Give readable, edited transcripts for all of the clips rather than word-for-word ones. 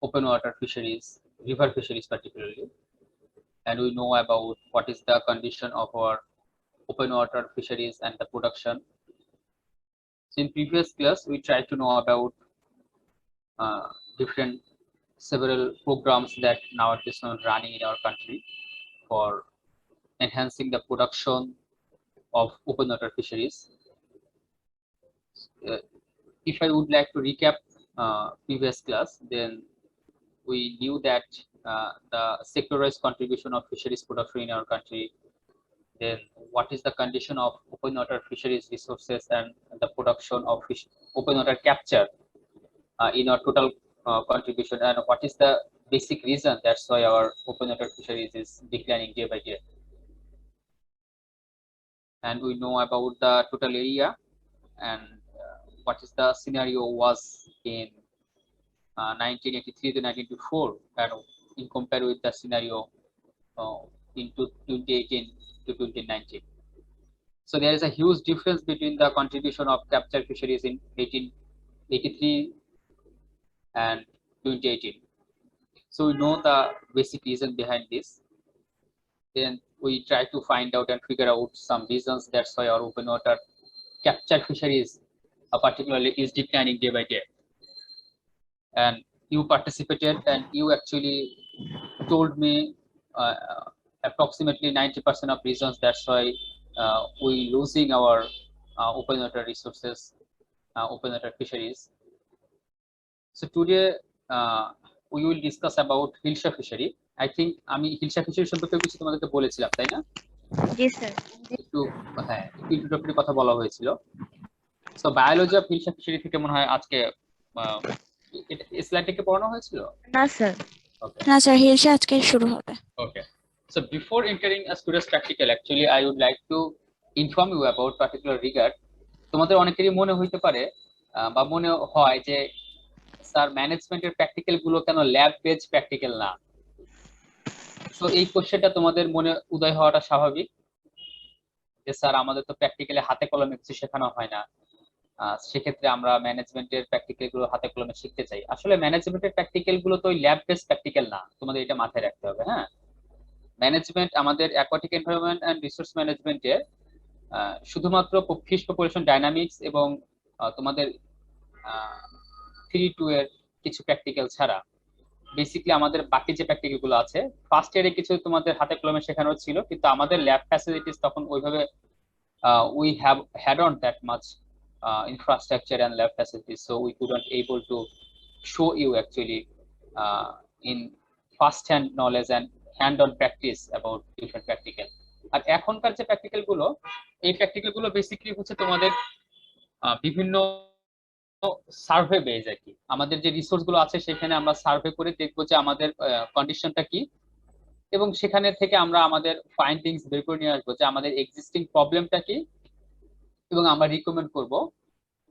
open water fisheries, river fisheries particularly, and we know about what is the condition of our open water fisheries and the production. So in previous class, we tried to know about uh, different several programs that nowadays are running in our country for enhancing the production of open water fisheries. If I would like to recap previous class, then we knew that the sectorized contribution of fisheries production in our country, then what is the condition of open water fisheries resources and the production of open water capture in our total contribution, and what is the basic reason that's why our open water fisheries is declining day by day. And we know about the total area and what is the scenario was in 1983 to 1994, and in compare with the scenario into 2018 to 2019. So there is a huge difference between the contribution of capture fisheries in 1883 and 2018. So we know the basic reason behind this. Then we try to find out and figure out some reasons that's why our open water capture fisheries particularly is declining day by day. And you participated and you actually told me approximately 90% of reasons that's why we losing our open water resources, open water fisheries. So today we will discuss about hilsa fishery. I think আমি hilsa fishery সম্পর্কে কিছু তোমাদেরকে বলেছিলাম, তাই না? জি sir. একটু হ্যাঁ, introductory কথা বলা হয়েছিল। So biology of hilsa fishery থেকে মনে হয় আজকে স্লাইডটা কি পড়ানো হয়েছিল? না স্যার। ওকে, না স্যার, হিলসা আজকে শুরু হবে। Okay. So before entering a student's practical, actually I would like to inform you about particular regard. তোমাদের অনেকেরই মনে হইতে পারে বা মনে হয় যে স্যার ম্যানেজমেন্টের প্র্যাকটিক্যাল গুলো কেন ল্যাব বেজ প্র্যাকটিক্যাল না। সো এই কোশ্চেনটা তোমাদের মনে উদয় হওয়াটা স্বাভাবিক যে স্যার আমাদের তো প্র্যাকটিক্যালি হাতে কলমে কিছু শেখানো হয় না, সেক্ষেত্রে আমরা ম্যানেজমেন্টের প্র্যাকটিক্যাল গুলো হাতে কলমে শিখতে চাই। আসলে ম্যানেজমেন্টের প্র্যাকটিক্যাল গুলো তো ওই ল্যাব বেস প্র্যাকটিক্যাল না, তোমাদের এটা মাথায় রাখতে হবে। হ্যাঁ, ম্যানেজমেন্ট আমাদের অ্যাকোয়াটিক এনভায়রনমেন্ট এন্ড রিসোর্স ম্যানেজমেন্টের শুধুমাত্র ফিশ পপুলেশন ডাইনামিক্স এবং তোমাদের 3-2 এর কিছু প্র্যাকটিক্যাল ছাড়া বেসিক্যালি আমাদের বাকি যে প্র্যাকটিক্যাল গুলো আছে, ফার্স্ট ইয়ারে কিছু তোমাদের হাতে কলমে শেখানো ছিল, কিন্তু আমাদের ল্যাব ফ্যাসিলিটিস তখন ওইভাবে we have had on that much infrastructure and lab facilities, so we couldn't able to show you actually in first hand knowledge and hand on practice about different practical. আর এখনকার যে practical গুলো, এই practical গুলো basically হচ্ছে তোমাদের বিভিন্ন survey base আর কি। আমাদের যে রিসোর্স গুলো আছে সেখানে আমরা সার্ভে করে দেখবো যে আমাদের কন্ডিশনটা কি, এবং সেখানে থেকে আমরা আমাদের ফাইন্ডিংস বের করে নিয়ে আসবো যে আমাদের এক্সিস্টিং প্রবলেমটা কি, এবং আমরা রিকমেন্ড করব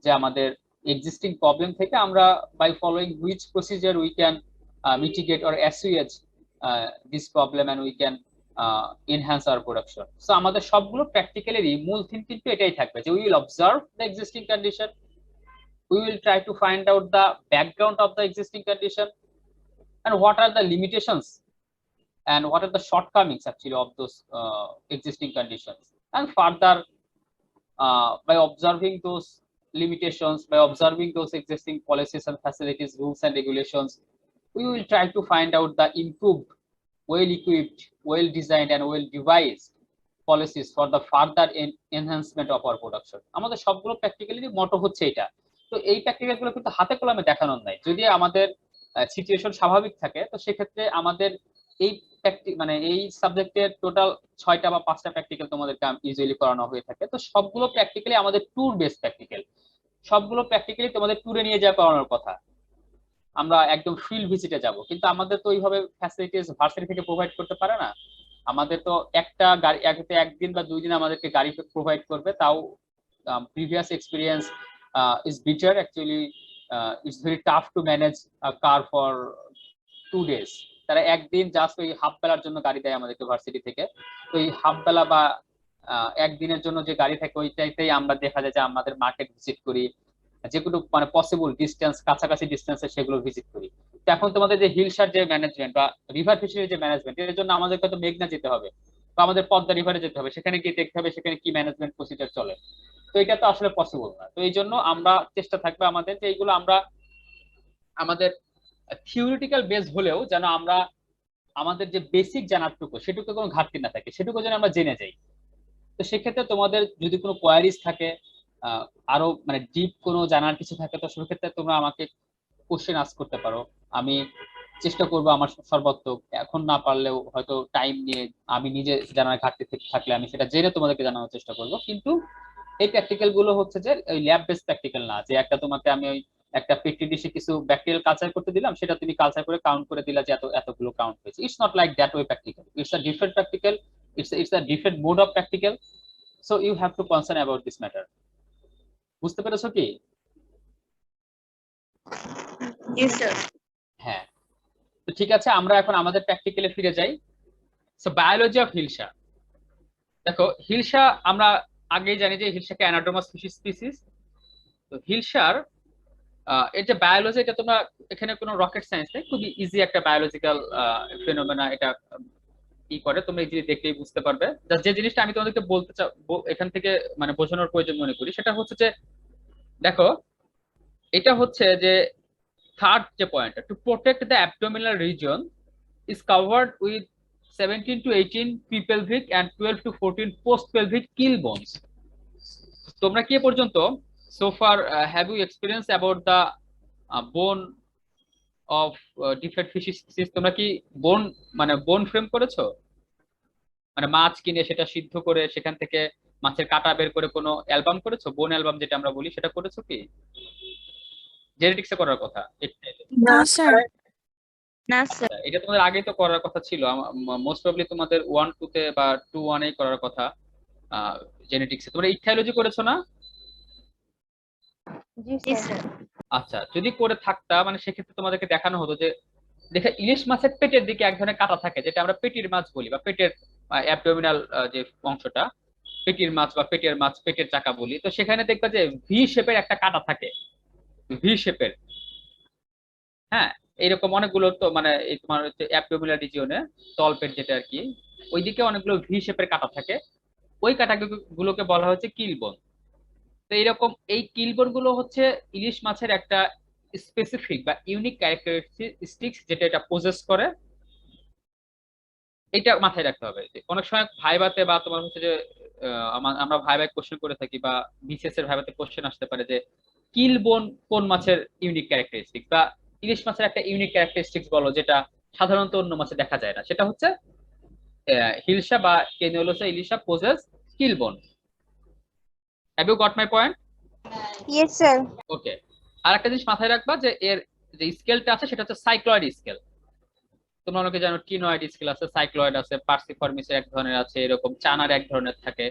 যে আমাদের এক্সিস্টিং প্রবলেম থেকে আমরা by following which procedure we can mitigate or assuage this problem and we can enhance our production. So আমাদের সবগুলো প্র্যাকটিক্যালেরই মূল থিম কিন্তু এটাই থাকবে যে we will observe the existing condition, we will try to find out the background of the existing condition and what are the limitations and what are the shortcomings actually of those existing conditions, and further by observing those limitations, by observing those existing policies and facilities, rules and regulations, we will try to find out the improved, well equipped, well designed and well devised policies for the further enhancement of our production. আমাদের সবগুলো practically মোটো হচ্ছে এটা। তো এই practical গুলো কিন্তু হাতে কলমে দেখানোর নাই। যদি আমাদের সিচুয়েশন স্বাভাবিক থাকে তো সেক্ষেত্রে আমাদের এই মানে এই সাবজেক্টের টোটাল 6টা বা 5টা প্র্যাকটিক্যাল তোমাদেরকে ইউজুয়ালি করানো হয়ে থাকে। তো সবগুলো প্র্যাকটিক্যালি আমাদের ট্যুর বেস প্র্যাকটিক্যাল, সবগুলো প্র্যাকটিক্যালি তোমাদের ট্যুরে নিয়ে যাওয়া করানোর কথা। আমরা একদম ফিল্ড ভিজিটে যাব, কিন্তু আমাদের তো ওইভাবে ফ্যাসিলিটিস ভার্সিটি থেকে প্রোভাইড করতে পারে না। আমাদের তো একটা গাড়ি একদিন বা 2 দিন আমাদেরকে গাড়ি প্রোভাইড করবে, তাও previous experience is bitter actually. It's very tough to manage a car for 2 days. তারা একদিন জাস্ট ওই হাফ বেলার জন্য গাড়ি দেয় আমাদেরকে ভার্সিটি থেকে। তো এই হাফ বেলা বা একদিনের জন্য যে গাড়ি থাকে ওইটাইতেই আমরা দেখা যায় যে আমাদের মার্কেট ভিজিট করি, যেগুলো মানে পসিবল ডিস্টেন্স, কাছাকাছি ডিস্টেন্সে সেগুলো ভিজিট করি। তো এখন তোমাদের যে হিলসার যে ম্যানেজমেন্ট বা রিভার ফিশারির যে ম্যানেজমেন্ট, এর জন্য আমাদেরকে তো মেঘনা যেতে হবে বা আমাদের পদ্মা রিভারে যেতে হবে, সেখানে গিয়ে দেখতে হবে সেখানে কি ম্যানেজমেন্ট প্রসিজার চলে। তো এটা তো আসলে পসিবল না। তো এই জন্য আমরা চেষ্টা থাকবে আমাদের যে এইগুলো আমরা আমাদের থিওরিটিক্যাল বেস হলেও যেন আমরা আমাদের যে বেসিক জানারটুকু সেটুকু কোনো ঘাটতি না থাকে, সেটুকু যেন আমরা জেনে যাই। তো সেক্ষেত্রে তোমাদের যদি কোনো কোয়ারিজ থাকে, আহ, আরো মানে ডিপ কোনো জানার কিছু থাকে, তো সেক্ষেত্রে তোমরা আমাকে কোশ্চেন আস্ক করতে পারো। আমি চেষ্টা করব আমার সর্বোত্তম, এখন না পারলেও হয়তো টাইম নিয়ে আমি নিজে জানার ঘাটতি থাকলে আমি সেটা জেনে তোমাদেরকে জানানোর চেষ্টা করব। কিন্তু এই প্র্যাকটিক্যাল গুলো হচ্ছে যে ওই ল্যাব বেসড প্র্যাকটিক্যাল না, যে একটা তোমাকে আমি ওই একটা পেট্রি ডিশে কিছু ব্যাকটেরিয়াল কালচার করতে দিলাম, সেটা তুমি কালচার করে কাউন্ট করে দিলা যে এতগুলো কাউন্ট হয়েছে। It's not like that way practical, it's a different practical, it's a different mode of practical. So you have to concern about this matter. বুঝতে পেরেছো কি? Yes, sir. হ্যাঁ, তো ঠিক আছে, আমরা এখন আমাদের প্র্যাকটিক্যালে ফিরে যাই। So biology of hilsa. দেখো হিলসা আমরা আগেই জানি যে হিলসাকে অ্যানাড্রোমাস স্পিসিস। তো হিলসার এর যে বায়োলজি, এটা তোমরা এখানে কোনো রকেট সায়েন্স নেই, খুবই ইজি একটা বায়োলজিক্যাল ফেনোমেনা। এটা কি করে তোমরা ইজিলি দেখলেই বুঝতে পারবে। যে জিনিসটা আমি তোমাদেরকে বলতে চাও এখান থেকে মানে বোঝানোর প্রয়োজন মনে করি, সেটা হচ্ছে যে দেখো এটা হচ্ছে যে থার্ড যে point, to protect the abdominal reason is covered with 17 to 18 pre-pelvic and 12 to 14 post-pelvic keel bones. তোমরা কি এ পর্যন্ত so far have you experienced about the bone of different fish species? তোমরা কি বোন মানে বোন ফ্রেম করেছো? মানে মাছ কিনে সেটা সিদ্ধ করে সেখান থেকে মাছের কাটা বের করে কোনো অ্যালবাম করেছো? বোন অ্যালবাম যেটা আমরা বলি, সেটা করেছো কি? জেনেটিক্সে করার কথা না স্যার। না, sir. এটা তোমাদের আগে তো করার কথা ছিল, মোস্ট প্রবলি তোমাদের 1-2 তে বা 2-1 এ করার কথা। জেনেটিক্সে তোমরা ইকথাইলজি করেছো না? Yes, sir. আচ্ছা, যদি করে থাকতা মানে সেক্ষেত্রে তোমাদেরকে দেখানো হতো যে দেখে ইলিশ মাছের পেটের দিকে এক ধরনের কাটা থাকে, যেটা আমরা পেটির মাছ বলি বা পেটের অ্যাবডোমিনাল যে অংশটা, পেটির মাছ বা পেটের মাছ, পেটের চাকা বলি। তো সেখানে দেখবা যে ভি শেপের একটা কাটা থাকে, ভি শেপের। হ্যাঁ, এইরকম অনেকগুলো তো মানে এই তোমার হচ্ছে অ্যাবডোমিনাল রিজিয়নে, তলপেট যেটা আর কি, ওইদিকে অনেকগুলো ভি শেপের কাটা থাকে। ওই কাটা গুলোকে বলা হচ্ছে কিলবোন। তো এইরকম এই কিলবোন গুলো হচ্ছে ইলিশ মাছের একটা স্পেসিফিক বা ইউনিক ক্যারেক্টারিস্টিক্স, যেটা এটা পোজেস করে। এটা মাথায় রাখতে হবে। যে অনেক সময় ভাইভাতে বা তোমার হচ্ছে যে আমরা ভাইভায় কোশ্চেন করে থাকি বা বিসিএস এর ভাইভাতে কোশ্চেন আসতে পারে যে কিলবোন কোন মাছের ইউনিক ক্যারেক্টারিস্টিক্স, বা ইলিশ মাছের একটা ইউনিক ক্যারেক্টারিস্টিক্স বলো যেটা সাধারণত অন্য মাছে দেখা যায় না। সেটা হচ্ছে হিলসা বা কেনিওলোসা ইলিশা possesses keelbone. Have you got my point? Yes, sir. Okay. আর একটা জিনিস মাথায় রাখবা যে এর যে স্কেলটা আছে সেটা হচ্ছে সাইক্লয়েড স্কেল। তোমরা অনেকে জানো টিনয়েড স্কেল আছে, সাইক্লয়েড আছে, পার্সিফর্মিসের এক ধরনের আছে, এরকম চানার এক ধরনের থাকে,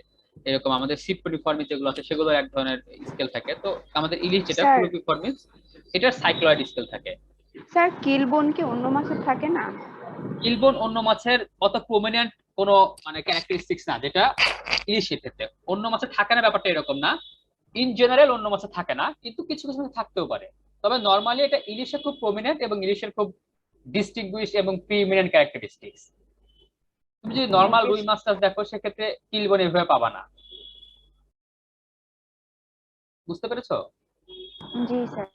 এরকম আমাদের সিপ্রিফর্মিস যেগুলো আছে সেগুলো এক ধরনের স্কেল থাকে। তো আমাদের ইলিশ যেটা স্যার ফ্লুভিফর্মিস, এটার সাইক্লয়েড স্কেল থাকে। স্যার কিলবোন কি অন্য মাছের থাকে না? কিলবোন অন্য মাছের অত প্রমিনেন্ট কোনো মানে ক্যারেক্টারিস্টিক্স না, যেটা ইলিশের ক্ষেত্রে। অন্য মাছের থাকে না ব্যাপারটা এরকম না, ইন জেনারেল অন্য মাছে থাকে না, কিন্তু কিছু কিছু মাছে থাকতেও পারে। তবে নর্মালি এটা ইলিশে খুব প্রমিনেন্ট এবং ইলিশের খুব ডিস্টিংগুইশ এবং প্রিমিনেন্ট ক্যারেক্টারিস্টিক্স। তুমি যদি নর্মাল রুই মাছটা দেখো সেক্ষেত্রে কিলবোন এভাবে পাবা না। বুঝতে পেরেছো? জি স্যার।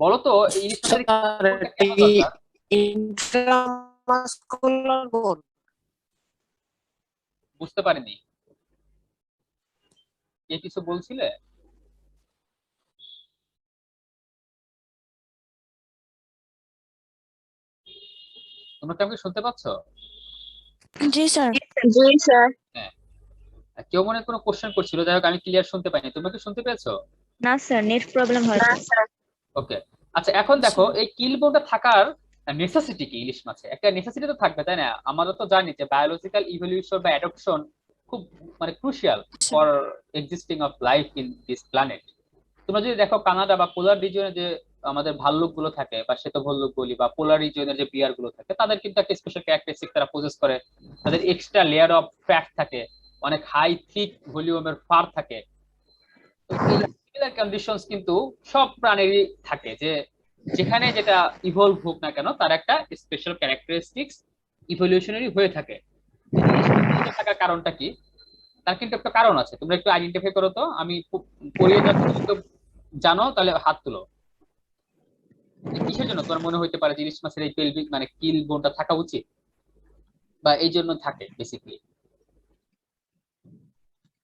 বলো তো এই ইলিশ মাছের কিলবোনটা কেন দরকার? ইন্ট্রামাসকুলার বোন। বুঝতে পারিনি, কে কিছু বলছিলে? তোমরা কি আমাকে শুনতে পাচ্ছ? জি স্যার। জি, sir. হ্যাঁ, কেউ মনে হয় কোনো কোশ্চেন করছিল, যাই হোক আমি ক্লিয়ার শুনতে পাইনি। তোমরা কি শুনতে পেয়েছো? না, sir. Net problem হয়েছে। ওকে। আচ্ছা, এখন দেখো এই কিলবোনটা থাকার নেসেসিটি কি ইলিশ মাছে? একটা নেসেসিটি তো থাকবে, তাই না? আমরা তো জানি যে বায়োলজিক্যাল ইভলিউশন বা অ্যাডপশন খুব মানে crucial for existing of life in this planet. তোমরা যদি দেখো কানাডা বা পোলার রিজিয়নে যে আমাদের ভাল্লুক গুলো থাকে বা শ্বেত ভাল্লুক বলি, বা পোলার রিজিয়নের যে বিয়ার গুলো থাকে, তাদের কিন্তু একটা স্পেশাল ক্যারেক্টারিস্টিক তারা পজেস করে। তাদের এক্সট্রা লেয়ার অফ ফ্যাট থাকে, অনেক হাই থিক ভলিউমের ফার থাকে। তো এই সিমিলার কন্ডিশনস কিন্তু সব প্রাণীরই থাকে, যে যেখানে যেটা ইভলভ হোক না কেন তার একটা স্পেশাল ক্যারেক্টারিস্টিক্স ইভলিউশনারি হয়ে থাকে। ইলিশ মাছে থাকার কারণটা কি? তার কিন্তু একটা কারণ আছে, তোমরা একটু আইডেন্টিফাই করো তো। আমি পড়িয়ে যাচ্ছি, যদি কেউ জানো তাহলে হাত তুলো। যে কিসের জন্য তোমার মনে হইতে পারে যে ইলিশ মাছের এই পেলভিক মানে কিল বোনটা থাকা উচিত, বা এই জন্য থাকে basically?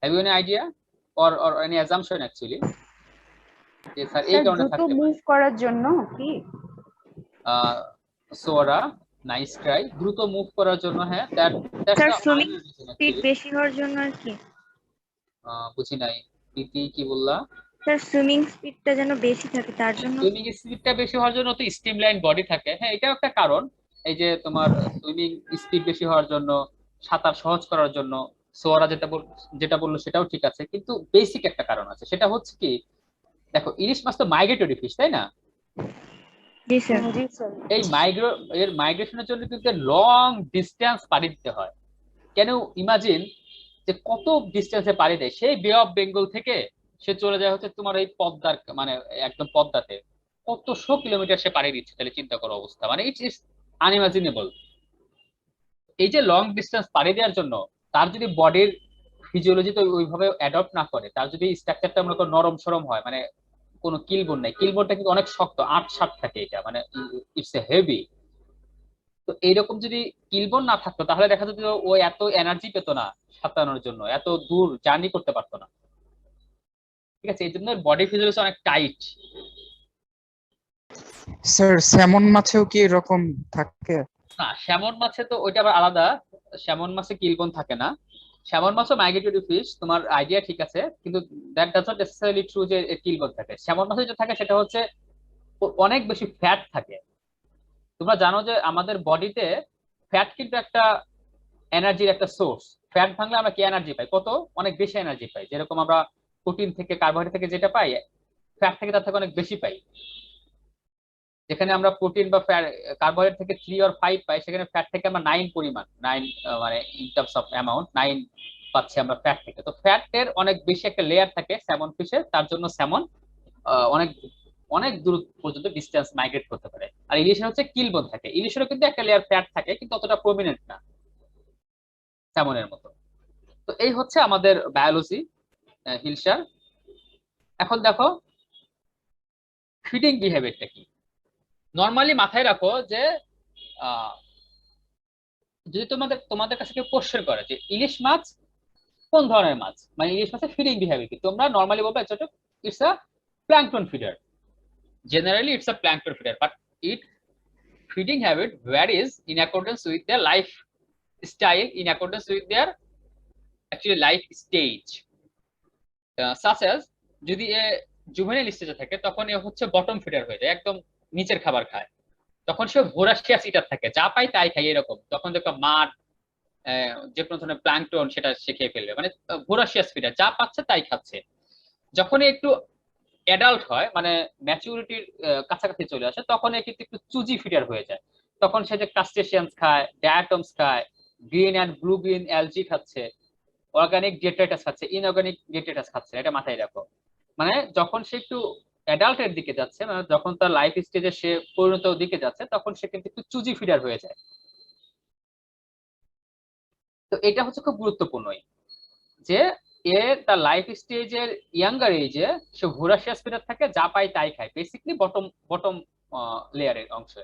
Have you any idea or any assumption actually যে স্যার এই স্যার কারণে দ্রুত থাকতে মুভ পারে? করার জন্য কি? সোরা, নাইস ট্রাই। দ্রুত মুভ করার জন্য, হ্যাঁ, that's sir the swimming minor reason speed actually. বেশি হওয়ার জন্য আর কি? বুঝি নাই, প্রীতি কি বললা? স্যার সুইমিং স্পিডটা যেন বেশি থাকে তার জন্য কি? সুইমিং স্পিডটা বেশি হওয়ার জন্য তো স্ট্রিমলাইন বডি থাকে, হ্যাঁ, এটাও একটা কারণ। এই যে তোমার সুইমিং স্পিড বেশি হওয়ার জন্য, সাঁতার সহজ করার জন্য সোয়ারা যেটা বললো সেটাও ঠিক আছে, কিন্তু বেসিক একটা কারণ আছে, সেটা হচ্ছে কি, দেখো ইলিশ মাছ তো মাইগ্রেটরি ফিশ, তাই না? জি স্যার। জি স্যার। এই মাইগ্রেশনের জন্য কিন্তু লং ডিস্টেন্স পাড়ি দিতে হয়। কেন ইমাজিন যে কত ডিস্টেন্সে পাড়ি দেয়, সেই বে অফ বেঙ্গল থেকে সে চলে যায় হচ্ছে তোমার এই পদ্মার মানে একদম পদ্মাতে, কত শো কিলোমিটার সে পাড়ি দিচ্ছে, তাহলে চিন্তা করো অবস্থা, মানে ইটস ইটস আনইমাজিনেবল। এই যে লং ডিস্টেন্স পাড়ি দেওয়ার জন্য তার যদি বডির ফিজিওলজি তো ওইভাবে অ্যাডপ্ট না করে, তার যদি স্ট্রাকচারটা মনে করো নরম সরম হয়, মানে কোনো কিলবোন নাই, কিলবোনটা কিন্তু অনেক শক্ত, আট সাত থাকে এটা, মানে ইটস এ হেভি। তো এইরকম যদি কিলবোন না থাকতো তাহলে দেখা যেত যে ও এত এনার্জি পেতো না সাঁতরানোর জন্য, এত দূর জার্নি করতে পারতো না। ঠিক আছে, এই জন্য বডি ফিজিওলজি অনেক টাইট। স্যার স্যামন মাছেও কি এরকম থাকে? না, স্যামন মাছে তো ওইটা আবার আলাদা। স্যামন মাছে কিলবোন থাকে না। স্যামন মাছও মাইগ্রেটরি ফিশ, তোমার আইডিয়া ঠিক আছে, কিন্তু that does not necessarily true যে কিলবোন থাকে। স্যামন মাছে যেটা থাকে সেটা হচ্ছে অনেক বেশি ফ্যাট থাকে। তোমরা জানো যে আমাদের বডিতে ফ্যাট কিন্তু একটা এনার্জির একটা সোর্স। ফ্যাট ভাঙলে আমরা কি এনার্জি পাই? কত অনেক বেশি এনার্জি পাই। যেরকম আমরা প্রোটিন থেকে, কার্বোহাইড্রেট থেকে যেটা পাই, ফ্যাট থেকে তার থেকে অনেক বেশি পাই। যেখানে আমরা প্রোটিন বা কার্বোহাইড্রেট থেকে 3 or 5 পাই, সেখানে ফ্যাট থেকে আমরা 9 পরিমাণ, 9 মানে ইন টার্মস অফ অ্যামাউন্ট 9 পাচ্ছি আমরা ফ্যাট থেকে। তো ফ্যাটের অনেক বেশি একটা লেয়ার থাকে স্যামন ফিশের, তার জন্য স্যামন অনেক অনেক দূর পর্যন্ত ডিস্টেন্স মাইগ্রেট করতে পারে। আর ইলিশের হচ্ছে কিলবোন থাকে, ইলিশেরও কিন্তু একটা লেয়ার ফ্যাট থাকে কিন্তু অতটা প্রমিনেন্ট না স্যামনের মতো। তো এই হচ্ছে আমাদের বায়োলজি হিলসার। এখন দেখো ফিডিং বিহেভিয়ারটা কি। নর্মালি মাথায় রাখো যে আহ, যদি তোমাদের তোমাদের কাছে কেউ কোশ্চেন করে যে ইলিশ মাছ কোন ধরনের মাছ, মানে ইলিশ মাছের ফিডিং বিহেভিয়ার কি, তোমরা নর্মালি বলবে it's a plankton feeder. Generally it's a plankton feeder, but it feeding habit varies in accordance with their life style, in accordance with their actually life stage. Such as যদি এ juvenile স্টেজে থাকে তখন এ হচ্ছে bottom feeder হয়ে যায়, একদম নিচের খাবার খায়। তখন সে ভোরাশিয়াস ইটার থাকে, যা পায় তাই খায় এরকম। তখন দেখো মাছ, যে কোনো ধরনের প্ল্যাঙ্কটন সেটা সে খেয়ে ফেলবে, মানে ভোরাশিয়াস ফিডার, যা পাচ্ছে তাই খাচ্ছে। যখন একটু অ্যাডাল্ট হয়, মানে ম্যাচুরিটির কাছাকাছি চলে আসে, তখন এ কিন্তু একটু চুজি ফিডার হয়ে যায়। তখন সে যে ক্রাস্টেশিয়ান্স খায়, ডায়াটমস খায়, green and blue green algid খাচ্ছে, অর্গানিক ডেট্রাইটাস খাচ্ছে, ইনঅর্গানিক ডেট্রাইটাস খাচ্ছে, এটা মাথায় রাখো। মানে যখন সে একটু অ্যাডাল্টের দিকে যাচ্ছে, মানে যখন তার লাইফ স্টেজে সে পরিণত দিকে যাচ্ছে, তখন সে কিন্তু একটু চুজি ফিডার হয়ে যায়। তো এটা হচ্ছে খুব গুরুত্বপূর্ণ যে এ তার লাইফ স্টেজের ইয়াঙ্গার এজে সে ভোরাশিয়াস ফিডার থাকে, যা পায় তাই খায়, বেসিকলি বটম বটম লেয়ারের অংশে।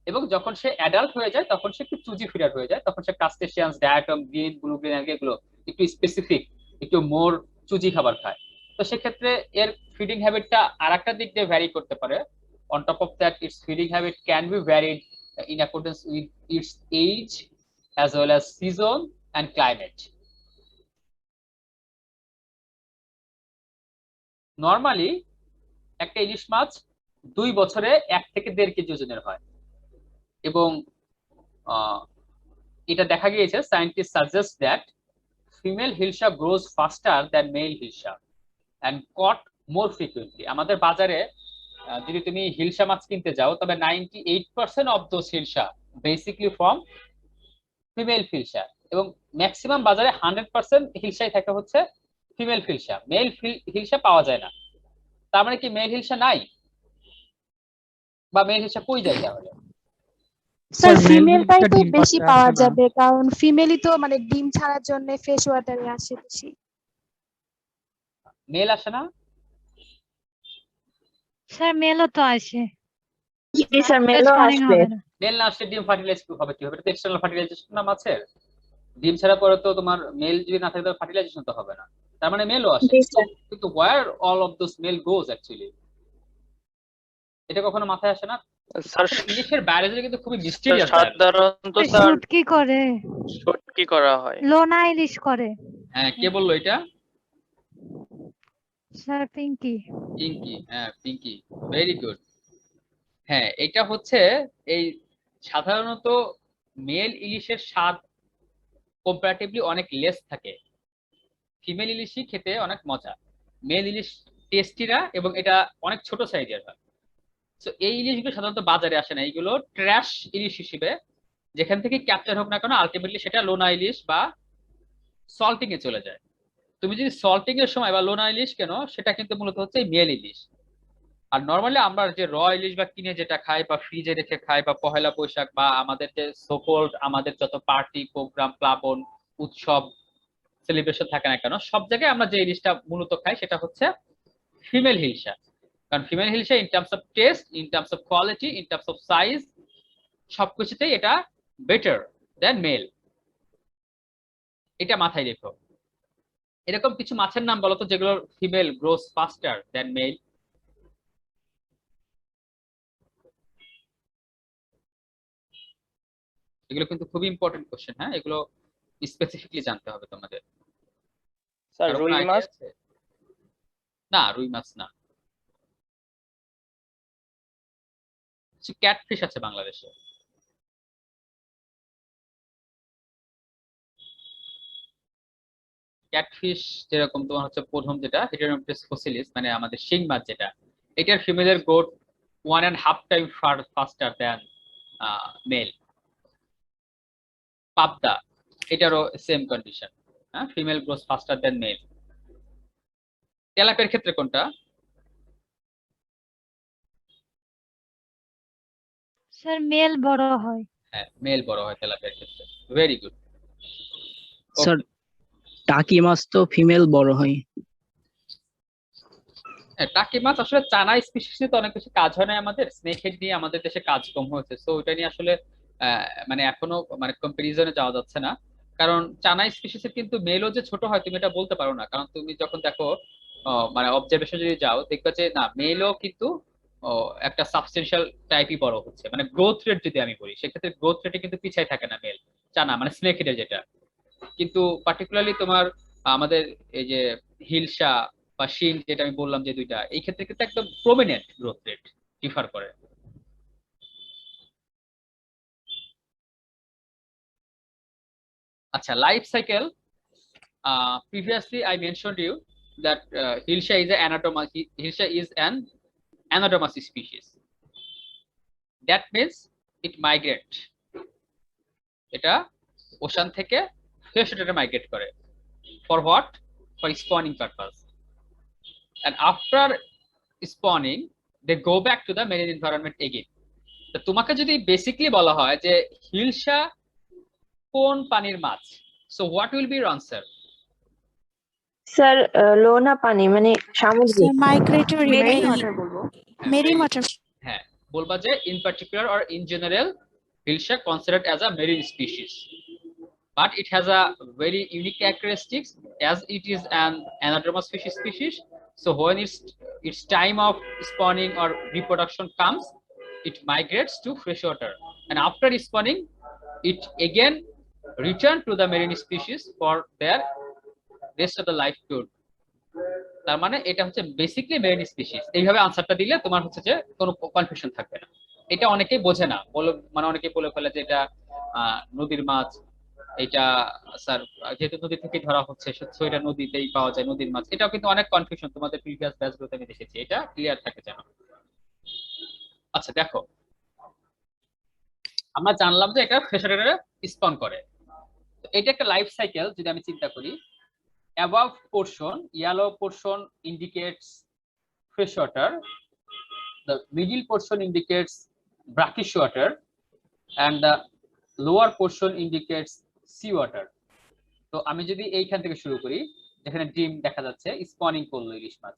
এবং যখন সে অ্যাডাল্ট হয়ে যায় তখন সে একটু চুজি ফিডার হয়ে যায়, তখন সে ক্রাস্টেশিয়ান্স, ডায়াটম, গ্রিন ব্লু গ্রিন এগুলো একটু স্পেসিফিক, একটু মোর চুজি খাবার খায়। তো সেক্ষেত্রে এর ফিডিং হ্যাবিটটা আর একটা দিক দিয়ে ভ্যারি করতে পারে। On top of that its feeding habit can be varied in accordance with its age as well as season and climate. Normally একটা ইলিশ মাছ 2 বছরে 1 থেকে 1.5 কেজি ওজনের হয়। এবং এটা দেখা গিয়েছে, scientist suggest that female hilsa grows faster than male hilsa and caught more frequently. আমাদের বাজারে যদি তুমি হিলসা মাছ কিনতে যাও, তবে 98% of those hilsa basically from female hilsa, এবং ম্যাক্সিমাম বাজারে 100% হিলসাই থাকে হচ্ছে ফিমেল হিলসা, মেল হিলসা পাওয়া যায় না। তার মানে কি মেল হিলসা নাই? বা মেল হিসা কই যায় তাহলে? স্যার male ফিমেলটাই হিলসা তো ডিম বেশি পাড়তে পাওয়া আসে না। যাবে, কারণ ফিমেলই তো মানে ডিম ছাড়ার জন্য ফ্রেশ ওয়াটারে আসে বেশি। মেল আসে না? স্যার মেলও তো আসে, জি স্যার, মেলও স্পনিং আসবে। হবে না। মেল না আসলে ডিম ফার্টিলাইজ হবে কি হবে? এটা তো এক্সটার্নাল ফার্টিলাইজেশন না মাছের। ডিম ছাড়া পরে তো তোমার মেল যদি না থাকে তাহলে ফার্টিলাইজেশন তো হবে না, তার মানে মেলও আসে। জি কিন্তু স্যার। কিন্তু where all of those male goes actually, এটা কখনো মাথায় আসে না। স্যার আসলে ইংলিশের বায়োলজি কিন্তু খুবই মিস্টেরিয়াস সাধারণত স্যার শুট কি করে? শুট কি করা হয়? লোনা ইলিশ করে। হ্যাঁ, কে বললো এটা? স্যার পিঙ্কি। পিঙ্কি, হ্যাঁ পিঙ্কি, ভেরি গুড। হ্যাঁ, এটা হচ্ছে এই সাধারণত মেল ইলিশের স্বাদ কম্পারেটিভলি অনেক লেস থাকে, ফিমেল ইলিশই খেতে অনেক মজা। মেল ইলিশ টেস্টিরা এবং এটা অনেক ছোট সাইজের হয়। তো এই ইলিশগুলো সাধারণত বাজারে আসে না, এইগুলো ট্র্যাশ ইলিশ হিসেবে যেখান থেকে ক্যাপচার হোক না কেন আলটিমেটলি সেটা লোনা ইলিশ বা সল্টিং এ চলে যায়। তুমি যদি সল্টিং এর সময় বা লোনা ইলিশ কেন, সেটা কিন্তু মূলত হচ্ছে মেল ইলিশ। আর নর্মালি আমরা যে র ইলিশ বা কিনে যেটা খাই বা ফ্রিজে রেখে খাই বা পহেলা বৈশাখ বা আমাদের যে সোকল্ড আমাদের যত পার্টি প্রোগ্রাম প্লাবন উৎসব সেলিব্রেশন থাকে না কেন, সব জায়গায় আমরা যে ইলিশটা মূলত খাই সেটা হচ্ছে ফিমেল হিলসা। কারণ female hilsa in terms of test, in terms of quality, in terms of size, সবকিছুতেই এটা বেটার দেন মেল। এটা মাথায় রেখো। এরকম কিছু মাছের নাম বলো তো যেগুলোর ফিমেল গ্রোস ফাস্টার দেন মেল। এগুলো কিন্তু খুবই ইম্পর্টেন্ট কোশ্চেন, হ্যাঁ, এগুলো স্পেসিফিকলি জানতে হবে তোমাদের। স্যার কারো কোনো রুই idea মাছ? আছে? না, রুই মাছ না। ক্যাটফিশ আছে বাংলাদেশে। ক্যাটফিশ যেরকম তোমার হচ্ছে প্রথম যেটা হেটেরোপ্টেস ফসিলিস মানে আমাদের শিং মাছ যেটা, এটার ফিমেলের growth 1.5 time faster than male. পাবদা, এটারও সেম কন্ডিশন, হ্যাঁ, female growth faster than male. তেলাপের ক্ষেত্রে কোনটা? স্যার মেল বড় হয়। হ্যাঁ, মেল বড় হয় তেলাপের ক্ষেত্রে। Very good. স্যার টাকি মাছ তো ফিমেল বড় হয়। হ্যাঁ, টাকি মাছ আসলে চানা স্পিসিস নিয়ে তো অনেক বেশি কাজ হয় না, আমাদের স্নেক হেড নিয়ে আমাদের দেশে কাজ কম হয়েছে, তো ওইটা নিয়ে আসলে মানে এখনো মানে কম্পারিজনে যাওয়া যাচ্ছে না। কারণ চানা স্পিসিসের কিন্তু মেলও যে ছোট হয় তুমি এটা বলতে পারো না, কারণ তুমি যখন দেখো মানে অবজারভেশন যদি যাও দেখবে যে না, মেলও কিন্তু একটা সাবস্টেন্সিয়াল টাইপই বড় হচ্ছে। মানে গ্রোথ রেট যদি আমি বলি সেক্ষেত্রে গ্রোথ রেটে কিন্তু পিছায় থাকে না মেল চানা মানে স্নেক হেডের যেটা। কিন্তু পার্টিকুলারলি তোমার আমাদের এই যে হিলসা বা শিং যেটা আমি বললাম যে দুইটা, এই ক্ষেত্রে কিন্তু একদম প্রমিনেন্ট গ্রোথ রেট ডিফার করে। আচ্ছা, life cycle. Previously I mentioned you that Hilsha is an anadromous species. That means it migrate. এটা ওশান থেকে ফ্রেশ ওয়াটারে মাইগ্রেট করে। For what? For spawning purpose. And after spawning they go back to the marine environment again. তো তোমাকে যদি basically বলা হয় যে হিলসা কোন পানির মাছ, so what will be your answer? Sir লোনা পানি মানে সামুদ্রিক। মাইগ্রেটরি মেরিন ওয়াটার বলবো। Marine water. হ্যাঁ, বলবা যে in particular or in general hilsa considered as a marine species, but it has a very unique characteristics as it is an anadromous species. So when its time of spawning or reproduction comes, it migrates to freshwater, and after spawning it again return to the marine species for their rest of the life tour. তার মানে এটা হচ্ছে basically marine species. এইভাবে আনসারটা দিলে তোমার হচ্ছে যে কোনো কনফিউশন থাকবে না। এটা অনেকেই বোঝে না, মানে অনেকেই বলে ফেলে যে এটা নদীর মাছ, এটা স্যার যেহেতু নদী থেকে ধরা হচ্ছে সো এটা নদীতেই পাওয়া যায় নদীর মাছ। এটাও কিন্তু অনেক কনফিউশন তোমাদের প্রিভিয়াস ব্যাচগুলোতে আমি দেখেছি, এটা ক্লিয়ার থাকে যেন। আচ্ছা দেখো, আমরা জানলাম যে এটা ফ্রেশওয়াটারে স্পন করে। তো এটা একটা লাইফ সাইকেল যদি আমি চিন্তা করি, above portion yellow portion indicates fresh water, the middle portion indicates brackish water and the lower portion indicates sea water. তো আমি যদি এইখান থেকে শুরু করি, যেখানে ডিম দেখা যাচ্ছে, স্পনিং করলো ইলিশ মাছ।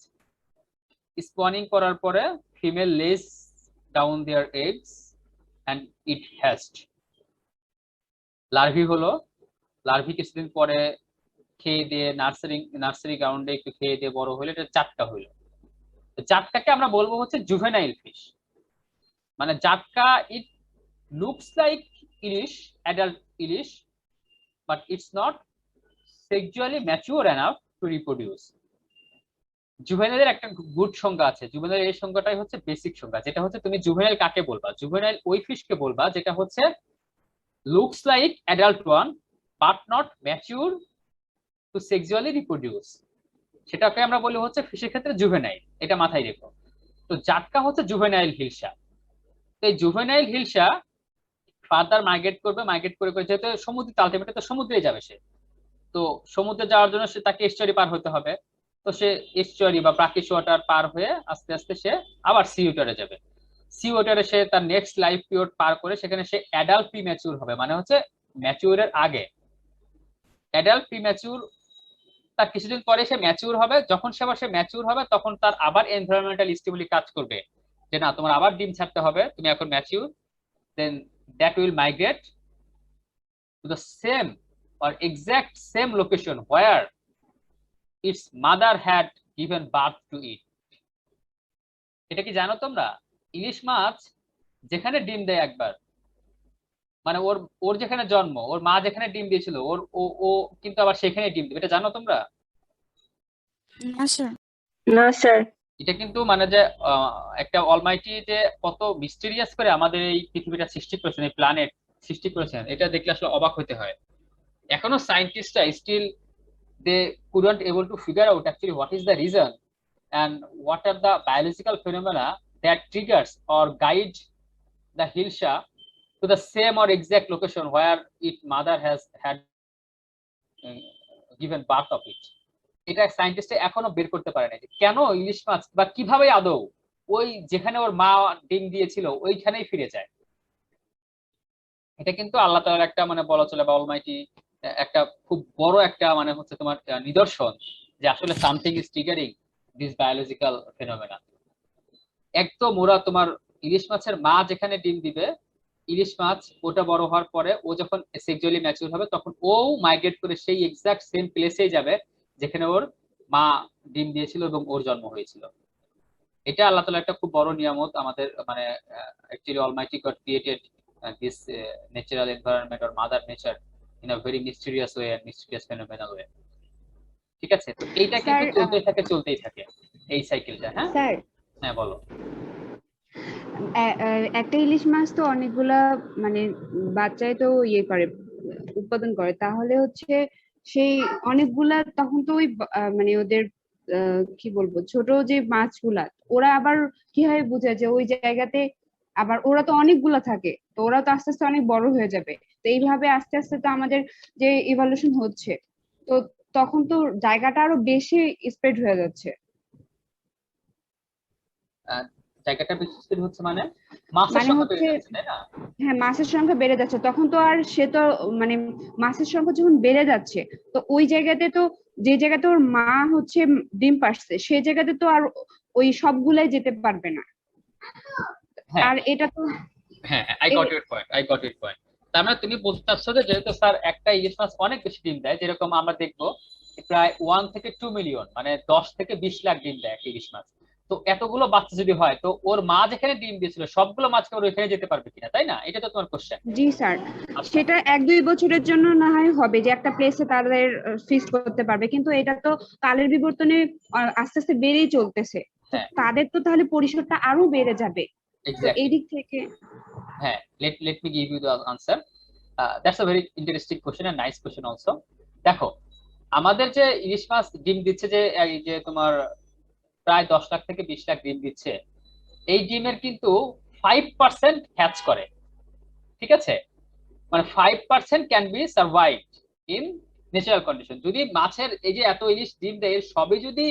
স্পনিং করার পরে female lays down their eggs and it hatched. লার্ভি হলো, লার্ভি কিছুদিন পরে খেয়ে দিয়ে নার্সারি গ্রাউন্ডে একটু খেয়ে দিয়ে বড় হলো, এটা জাটকা হইলো। জাটকাকে আমরা বলবো হচ্ছে জুভেনাইল ফিশ। মানে জাটকা it looks like ilish, adult ilish, but it's not sexually mature enough to reproduce. জুভেনাইলের একটা গুড সংজ্ঞা আছে, জুভেনাইল এই সংজ্ঞাটাই হচ্ছে বেসিক সংজ্ঞা, যেটা হচ্ছে তুমি জুভেনাইল কাকে বলবা, জুভেনাইল ওই ফিশকে বলবা যেটা হচ্ছে looks like adult one but not mature to sexually reproduce, সেটাকে আমরা বলি হচ্ছে ফিশের ক্ষেত্রে জুভেনাইল। এটা মাথায় রেখো। তো জাটকা হচ্ছে জুভেনাইল হিলসা। তো এই জুভেনাইল হিলসা ফার্দার মাইগ্রেট করবে, মাইগ্রেট করে করে যেহেতু সমুদ্রে, আলটিমেটলি তো সমুদ্রে যাবে সে, তো সমুদ্রে যাওয়ার জন্য সে তাকে এস্টুয়ারি পার হতে হবে। তো সে এস্টুয়ারি বা ব্রাকিশ ওয়াটার পার হয়ে আস্তে আস্তে সে আবার সি ওয়াটারে যাবে। সি ওয়াটারে সে তার নেক্সট লাইফ পিরিয়ড পার করে সেখানে সে অ্যাডাল্ট প্রিম্যাচিউর হবে, মানে হচ্ছে ম্যাচিউরের আগে। অ্যাডাল্ট প্রিম্যাচিউর তার কিছুদিন পরে সে ম্যাচিউর হবে। যখন সে ম্যাচিউর হবে তখন তার আবার এনভায়রনমেন্টাল স্টিমুলি কাজ করবে যে না, তোমার আবার ডিম ছাড়তে হবে, তুমি এখন mature. Then that will migrate to the same or exact same location where its mother had given birth to it. এটা কি জানো তোমরা? ইলিশ মাছ যেখানে ডিম দেয় একবার, মানে ওর যেখানে জন্ম, ওর মা যেখানে ডিম দিয়েছিল, ও কিন্তু আবার সেখানে ডিম দেবে, এটা জানো তোমরা? না স্যার। না স্যার। এটা কিন্তু মানে যে একটা অলমাইটি যে কত মিস্টেরিয়াস করে আমাদের এই পৃথিবীটা সৃষ্টি করেছেন, এই প্ল্যানেট সৃষ্টি করেছেন, এটা দেখলে আসলে অবাক হতে হয়। এখনো সায়েন্টিস্টরা still they couldn't able to figure out actually what is the reason and what are the biological phenomena that triggers or guide the hilsha to the same or exact location where its mother has had given birth of it. এটা scientist এখনো বের করতে পারে না যে কেন ইলিশ মাছ বা কিভাবে আদৌ ওই যেখানে ওর মা ডিম দিয়েছিল ওইখানেই ফিরে যায়। এটা কিন্তু আল্লাহ তাআলার একটা মানে বলা চলে বা অলমাইটি একটা খুব বড় একটা মানে হচ্ছে তোমার নিদর্শন যে আসলে something is triggering this biological phenomena. একদম ওরা তোমার ইলিশ মাছের মা যেখানে ডিম দিবে, ইলিশ মাছ ওটা বড় হওয়ার পরে ও যখন সেক্সুয়ালি ম্যাচিউর হবে তখন ও মাইগ্রেট করে সেই এক্সাক্ট সেম প্লেসেই যাবে যেখানে ওর মা ডিম দিয়েছিল এবং ওর জন্ম হয়েছিল। এটা আল্লাহ তাআলার একটা খুব বড় নিয়ামত আমাদের, মানে actually Almighty god created this natural environment or mother nature in a very mysterious way and mysterious phenomenal way. ঠিক আছে, তো এইটা কিন্তু চলতেই থাকে এই সাইকেলটা। হ্যাঁ স্যার, হ্যাঁ বলো। একটা ইলিশ মাছ তো অনেকগুলা মানে বাচ্চাই তো ইয়ে করে, উৎপাদন করে, তাহলে হচ্ছে সেই অনেকগুলা তখন তো ওই মানে ওদের কি বলবো ছোট যে মাছগুলা ওরা আবার কিভাবে বোঝে যে ওই জায়গাতে আবার ওরা তো অনেকগুলা থাকে, তো ওরা তো আস্তে আস্তে অনেক বড় হয়ে যাবে। তো এইভাবে আস্তে আস্তে তো আমাদের যে ইভলিউশন হচ্ছে, তো তখন তো জায়গাটা আরো বেশি স্প্রেড হয়ে যাচ্ছে। জায়গাটা বেশি স্প্রেড হচ্ছে মানে মাছের সংখ্যা বেড়ে যাচ্ছে, তাই না? হ্যাঁ, মাছের সংখ্যা বেড়ে যাচ্ছে, তখন তো আর সে তো মানে মাছের সংখ্যা যখন বেড়ে যাচ্ছে তো ওই জায়গাতে তো যে জায়গাতে ওর মা হচ্ছে ডিম পাড়ছে সেই জায়গাতে তো আর ওই সবগুলাই যেতে পারবে না। আর এটা তো হ্যাঁ, আই গট ইউর পয়েন্ট। তার মানে তুমি বলতে চাচ্ছো যে যেহেতু স্যার একটা ইলিশ মাছ অনেক বেশি ডিম দেয়, যেরকম আমরা দেখবো প্রায় 1 থেকে 2 মিলিয়ন মানে 10 থেকে 20 লাখ ডিম দেয় একটা ইলিশ মাছ। তো এতগুলো বাচ্চা যদি হয় তো ওর মা যেখানে ডিম দিয়েছিল সবগুলো মাছকে ওর ওইখানে যেতে পারবে কিনা, তাই না? এটা তো তোমার কোশ্চেন। জি স্যার, সেটা 1-2 বছরের জন্য না হয় হবে যে একটা প্লেসে তাদের ফিক্স করতে পারবে, কিন্তু এটা তো কালের বিবর্তনে আস্তে আস্তে বেড়েই চলতেছে, তাদের তো তাহলে পরিসরটা আরো বেড়ে যাবে। তো এই দিক থেকে হ্যাঁ, let me give you the answer. That's a very interesting question and nice question also. দেখো আমাদের যে ইলিশ মাছ ডিম দিচ্ছে যে এই যে তোমার প্রায় 10 লাখ থেকে 20 লাখ ডিম দিচ্ছে, এই ডিমের কিন্তু 5% হ্যাচ করে, ঠিক আছে? মানে 5% can be survived in natural condition. যদি মাছের এই যে এত ইলিশ ডিম দেয় সবই যদি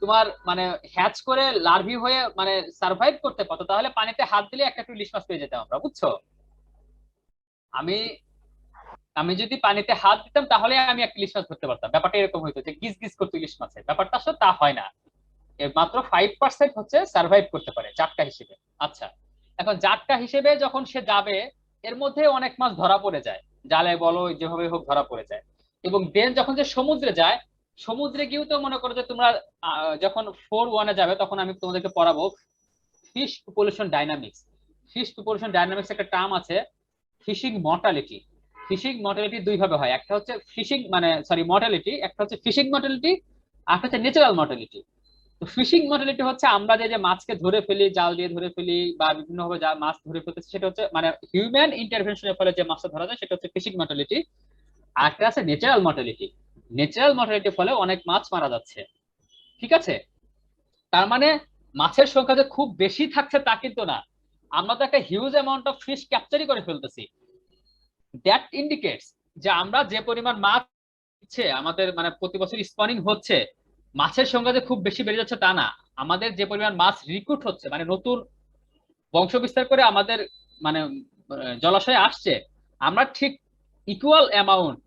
তোমার মানে হ্যাচ করে লার্ভি হয়ে মানে সার্ভাইভ করতে পারতো, তাহলে পানিতে হাত দিলে একটা ইলিশ মাছ পেয়ে যেতাম আমরা, বুঝছো? আমি আমি যদি পানিতে হাত দিতাম তাহলে আমি একটা ইলিশ মাছ ধরতে পারতাম। ব্যাপারটা এরকম হইতো যে গিজ গিজ করতো ইলিশ মাছের, ব্যাপারটা আসলে তা হয় না। এর মাত্র 5% হচ্ছে সার্ভাইভ করতে পারে জাটকা হিসেবে। আচ্ছা, এখন জাটকা হিসেবে যখন সে যাবে, এর মধ্যে অনেক মাছ ধরা পড়ে যায়, জালে বলো যেভাবে হোক ধরা পড়ে যায়। এবং দেন যখন যে সমুদ্রে যায়, সমুদ্রে গিয়েও তো মনে করো যে তোমরা যখন 4-1-এ যাবে তখন আমি তোমাদেরকে পড়াবো fish population dynamics. Fish population dynamics একটা টার্ম আছে, ফিশিং মর্টালিটি। ফিশিং মর্টালিটি দুই ভাবে হয়, একটা হচ্ছে ফিশিং মানে সরি মর্টালিটি, একটা হচ্ছে ফিশিং মর্টালিটি, আর একটা হচ্ছে ন্যাচারাল মর্টালিটি। তো ফিশিং মর্টালিটি হচ্ছে আমরা যে মাছকে ধরে ফেলি, জাল দিয়ে ধরে ফেলি বা বিভিন্ন ভাবে যা মাছ ধরে ফেলতেছি, সেটা হচ্ছে মানে হিউম্যান ইন্টারভেনশনের ফলে যে মাছটা ধরা যায় সেটা হচ্ছে ফিশিং মর্টালিটি। আর একটা আছে ন্যাচারাল মর্টালিটি। ন্যাচারাল মর্টালিটির ফলে অনেক মাছ মারা যাচ্ছে, ঠিক আছে? তার মানে মাছের সংখ্যা যে খুব বেশি থাকছে তা কিন্তু না, আমরা তো একটা হিউজ অ্যামাউন্ট অফ ফিশ ক্যাপচারই করে ফেলতেছি। দ্যাট ইন্ডিকেটস যে আমরা যে পরিমাণ মাছ হচ্ছে আমাদের মানে প্রতি বছর স্পনিং হচ্ছে, মাছের সংখ্যা যে খুব বেশি বেড়ে যাচ্ছে তা না, আমাদের যে পরিমাণ মাছ রিক্রুট হচ্ছে মানে নতুন বংশ বিস্তার করে আমাদের মানে জলাশয়ে আসছে, আমরা ঠিক equal amount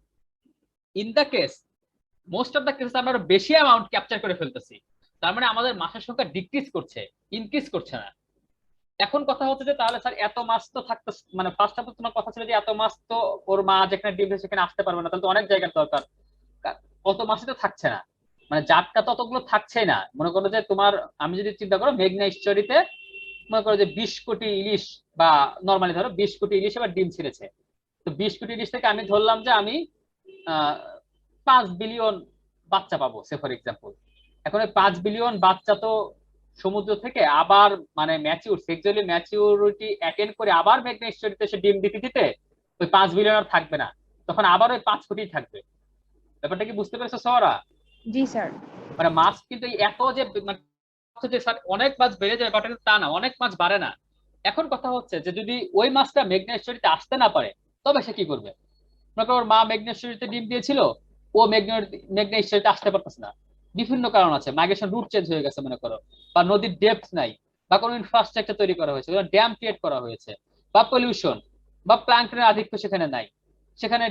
in the case most of the case আমরা আরো বেশি অ্যামাউন্ট ক্যাপচার করে ফেলতেছি। তার মানে আমাদের মাছের সংখ্যা ডিক্রিজ করছে, ইনক্রিজ করছে না। এখন কথা হচ্ছে যে তাহলে স্যার এত মাছ তো থাকতো, মানে ফার্স্ট অফ তোমার কথা ছিল যে এত মাছ তো ওর মা যেখানে ডিম দেয় সেখানে আসতে পারবে না, তাহলে তো অনেক জায়গার দরকার। অত মাছই তো থাকছে না, মানে জাটকা তো অতগুলো থাকছেই না। মনে করো যে তোমার, আমি যদি চিন্তা করো মেঘনা ঈশ্বরীতে মনে করো যে 20 কোটি ইলিশ বা নর্মালি ধরো 20 কোটি ইলিশ এবার ডিম ছেড়েছে, তো 20 কোটি ইলিশ থেকে আমি ধরলাম যে আমি 5 বিলিয়ন বাচ্চা পাবো সে ফর এক্সাম্পল। এখন ওই 5 বিলিয়ন বাচ্চা তো সমুদ্র থেকে আবার মানে ম্যাচিউর সেক্সুয়ালি ম্যাচিউরিটি অ্যাটেন্ড করে আবার মেঘনা ঈশ্বরীতে সে ডিম দিতে দিতে ওই 5 বিলিয়ন আর থাকবে না, তখন আবার ওই 5 কোটি থাকবে। ব্যাপারটা কি বুঝতে পেরেছো সরা? জি স্যার। মানে মাছ কিন্তু এই এত যে মানে যে স্যার অনেক মাছ বেড়ে যায় ব্যাপারটা কিন্তু তা না, অনেক মাছ বাড়ে না। এখন কথা হচ্ছে যে যদি ওই মাছটা মেঘনেশ্বরীতে আসতে না পারে তবে সে কি করবে? মনে করো ওর মা মেঘনেশ্বরীতে ডিম দিয়েছিল, ও মেঘনেশ্বরীতে আসতে পারতেছে না, বিভিন্ন কারণ আছে, মাইগ্রেশন রুট চেঞ্জ হয়ে গেছে মনে করো, বা নদীর ডেপথ নাই, বা কোনো ইনফ্রাস্ট্রাকচার তৈরি করা হয়েছে, ড্যাম ক্রিয়েট করা হয়েছে, বা পলিউশন, বা প্লাঙ্কটনের আধিক্য সেখানে নাই, সেখানে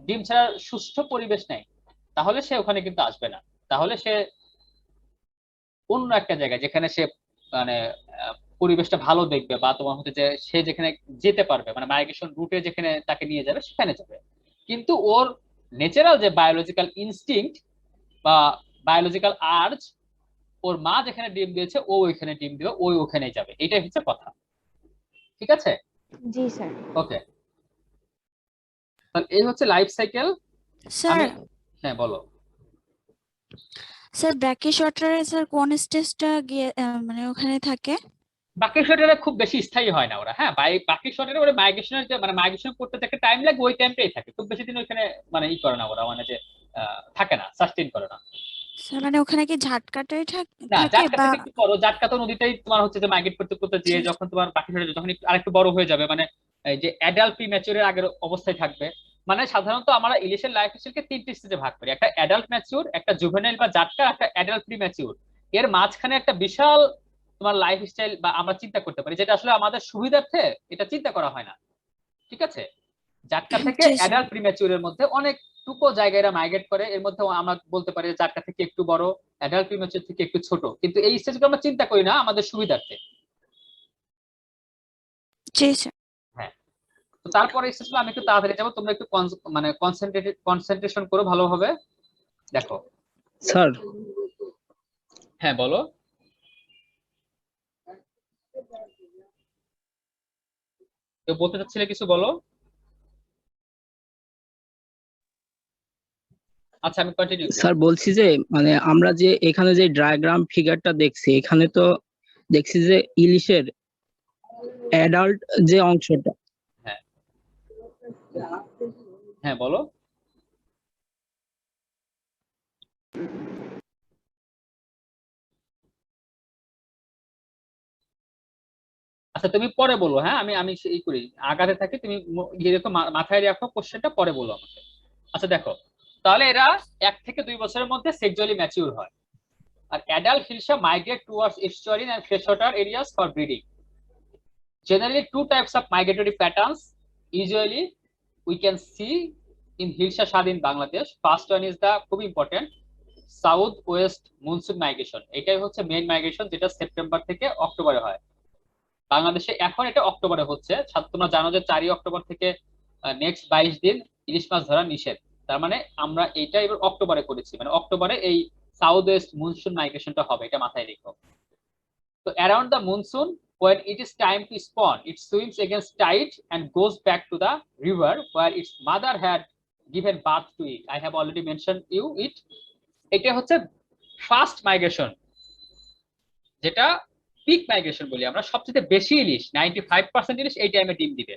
ডিম ছাড়ার সুষ্ঠু পরিবেশ নাই, তাহলে সে ওখানে কিন্তু আসবে না। তাহলে সে অন্য একটা জায়গায় যেখানে সে মানে পরিবেশটা ভালো দেখবে, বা তোমার হচ্ছে যে সে যেখানে যেতে পারবে মানে মাইগ্রেশন রুটে যেখানে তাকে নিয়ে যাবে সেখানে যাবে। কিন্তু ওর ন্যাচারাল যে বায়োলজিক্যাল ইনস্টিংক্ট বা বায়োলজিক্যাল আর্জ, ওর মা যেখানে ডিম দিয়েছে ও ওইখানে ডিম দিবে, ওই ওখানে যাবে, এটাই হচ্ছে কথা, ঠিক আছে? জি স্যার। ওকে, তাহলে এই হচ্ছে লাইফ সাইকেল। স্যার হ্যাঁ বলো। স্যার ব্র্যাকিশ ওয়াটারে স্যার কোন স্টেজটা গিয়ে মানে ওখানে থাকে? বাকি শটেরা খুব বেশি স্থায়ী হয় না ওরা, হ্যাঁ বাকি শটেরা ওরা মাইগ্রেশনের যে মানে মাইগ্রেশন করতে একটা টাইম লাগে, ওই টাইমটাই থাকে, খুব বেশি দিন ওইখানে মানে ই করে না ওরা, মানে যে থাকে না, সাস্টেইন করে না। স্যার মানে ওখানে কি ঝাটকাটাই না, থাকে জাটকা বা থেকে একটু বড়, জাটকা তো নদীতেই তোমার হচ্ছে যে মাইগ্রেট করতে করতে যে যখন তোমার বাকি শটে যখন আরেকটু বড় হয়ে যাবে, মানে এই যে অ্যাডাল্ট প্রিম্যাচিউরের আগের অবস্থায় থাকবে। মানে সাধারণত আমরা ইলিশের লাইফ স্টাইলকে 3টি স্টেজে ভাগ করি, একটা অ্যাডাল্ট ম্যাচিউর, একটা জুভেনাইল বা জাটকা, একটা অ্যাডাল্ট প্রিম্যাচিউর। এর মাঝখানে একটা বিশাল তোমার লাইফ স্টাইল বা আমরা চিন্তা করতে পারি, যেটা আসলে আমাদের সুবিধার্থে এটা চিন্তা করা হয় না, ঠিক আছে? জাটকা থেকে জি স্যার। অ্যাডাল্ট প্রিম্যাচিউরের মধ্যে অনেক টুকো জায়গায় এরা মাইগ্রেট করে, এর মধ্যে আমরা বলতে পারি যে জাটকা থেকে একটু বড়, অ্যাডাল্ট প্রিম্যাচিউর থেকে একটু ছোট, কিন্তু এই স্টেজগুলো আমরা চিন্তা করি না আমাদের সুবিধার্থে। জি স্যার। হ্যাঁ, তো তারপরে স্টেজগুলো আমি একটু তাড়াতাড়ি যাবো, তোমরা একটু মানে কনসেন্ট্রেশন করো ভালোভাবে। দেখো স্যার হ্যাঁ বলো। কেউ বলতে চাচ্ছিলে কিছু, বলো। আচ্ছা আমি কন্টিনিউ করি। স্যার বলছি যে মানে আমরা যে এখানে যে ডায়াগ্রাম ফিগারটা দেখছি, এখানে তো দেখছি যে ইলিশের অ্যাডাল্ট যে অংশটা, হ্যাঁ হ্যাঁ বলো। আচ্ছা তুমি পরে বলো, হ্যাঁ আমি আমি এই করি আগাতে থাকি, তুমি রেখো মাথায় রাখো কোশ্চেনটা, পরে বলো আমাকে। আচ্ছা দেখো, তাহলে এরা 1 থেকে 2 বছরের মধ্যে সেক্সুয়ালি ম্যাচিউর হয়। আর adult hilsa migrate towards estuarine and freshwater areas for breeding. Generally, two types of migratory patterns usually we can see in hilsa shad in Bangladesh. First one is the খুব important south west monsoon migration. এটাই হচ্ছে main migration, যেটা September থেকে অক্টোবরে হয়। বাংলাদেশে এখন এটা অক্টোবরে হচ্ছে। তোমরা জানো যে 4 অক্টোবর থেকে নেক্সট 22 দিন ইলিশ মাছ ধরা নিষেধ। তার মানে আমরা এইটা এবার অক্টোবরে করেছি, মানে অক্টোবরে এই সাউথ ওয়েস্ট মনসুন মাইগ্রেশনটা হবে, এটা মাথায় রেখো। তো around the monsoon when it is time to spawn, it swims against tide and goes back to the river where its mother had given birth to it. I have already mentioned you it. এটা হচ্ছে first migration, যেটা pick migration বলি আমরা। সবচেয়ে বেশি ইলিশ 95% ইলিশ এই টাইমে ডিম দিবে।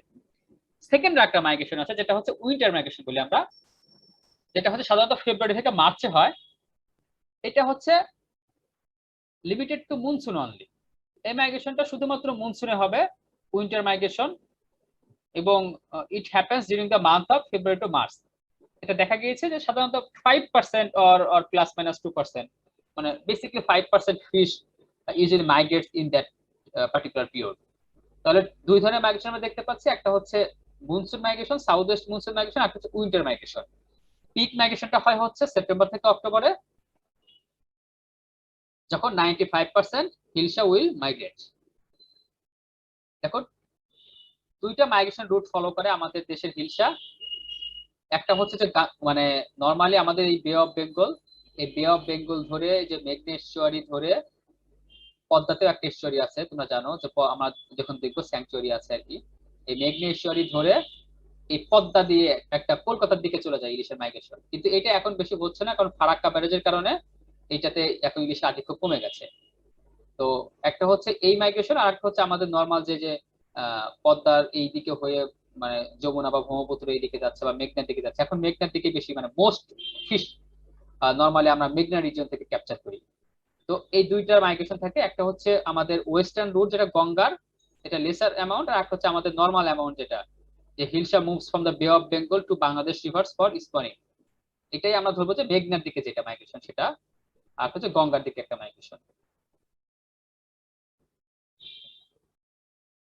সেকেন্ড একটা মাইগ্রেশন আছে যেটা হচ্ছে উইন্টার মাইগ্রেশন বলি আমরা, যেটা হচ্ছে সাধারণত ফেব্রুয়ারি থেকে মার্চে হয়। এটা হচ্ছে লিমিটেড টু মনসুন অনলি। এই মাইগ্রেশনটা শুধুমাত্র মনসুনে হবে, উইন্টার মাইগ্রেশন, এবং it happens during the month of February to March. এটা দেখা গিয়েছে যে সাধারণত 5% or প্লাস মাইনাস 2%, মানে basically 5% fish usually migrates in that particular period. তাহলে দুই ধরনের মাইগ্রেশন আমরা দেখতে পাচ্ছি, একটা হচ্ছে monsoon migration, south west monsoon migration, আর হচ্ছে উইন্টার মাইগ্রেশন। পিক মাইগ্রেশনটা হয় হচ্ছে সেপ্টেম্বর থেকে অক্টোবরে, যখন 95% হিলসা উইল মাইগ্রেট। দেখো দুইটা মাইগ্রেশন রুট ফলো করে আমাদের দেশের হিলসা। একটা হচ্ছে যে মানে নরমালি আমাদের এই বে অফ বেঙ্গল, এই বে অফ বেঙ্গল ধরে যে মেঘনা এস্টুয়ারি ধরে পদ্মাতেও একটা এস্টুয়ারি আছে, তোমরা জানো যে আমরা যখন দেখবো স্যাংচুয়ারি আছে আর কি। এই মেঘনা এস্টুয়ারি ধরে এই পদ্মা দিয়ে একটা কলকাতার দিকে চলে যায় ইলিশের মাইগ্রেশন, কিন্তু এটা এখন বেশি হচ্ছে না, কারণ ফারাক্কা ব্যারেজের কারণে এইটাতে এখন ইলিশের আধিক্য কমে গেছে। তো একটা হচ্ছে এই মাইগ্রেশন, আর একটা হচ্ছে আমাদের নর্মাল যে পদ্মার এই দিকে হয়ে মানে যমুনা বা ব্রহ্মপুত্র এই দিকে যাচ্ছে বা মেঘনার দিকে যাচ্ছে। এখন মেঘনার দিকে বেশি মানে মোস্ট ফিশ নর্মালি আমরা মেঘনা রিজন থেকে ক্যাপচার করি। তো এই দুইটার মাইগ্রেশন থাকে, একটা হচ্ছে আমাদের ওয়েস্টার্ন রুট যেটা গঙ্গার, এটা লেসার অ্যামাউন্ট, আর একটা হচ্ছে আমাদের নর্মাল অ্যামাউন্ট যেটা যে hilsa moves from the Bay of Bengal to Bangladesh rivers for spawning. এটাই আমরা ধরবো যে মেঘনার দিকে যেটা মাইগ্রেশন সেটা, আর হচ্ছে গঙ্গার দিকে একটা মাইগ্রেশন।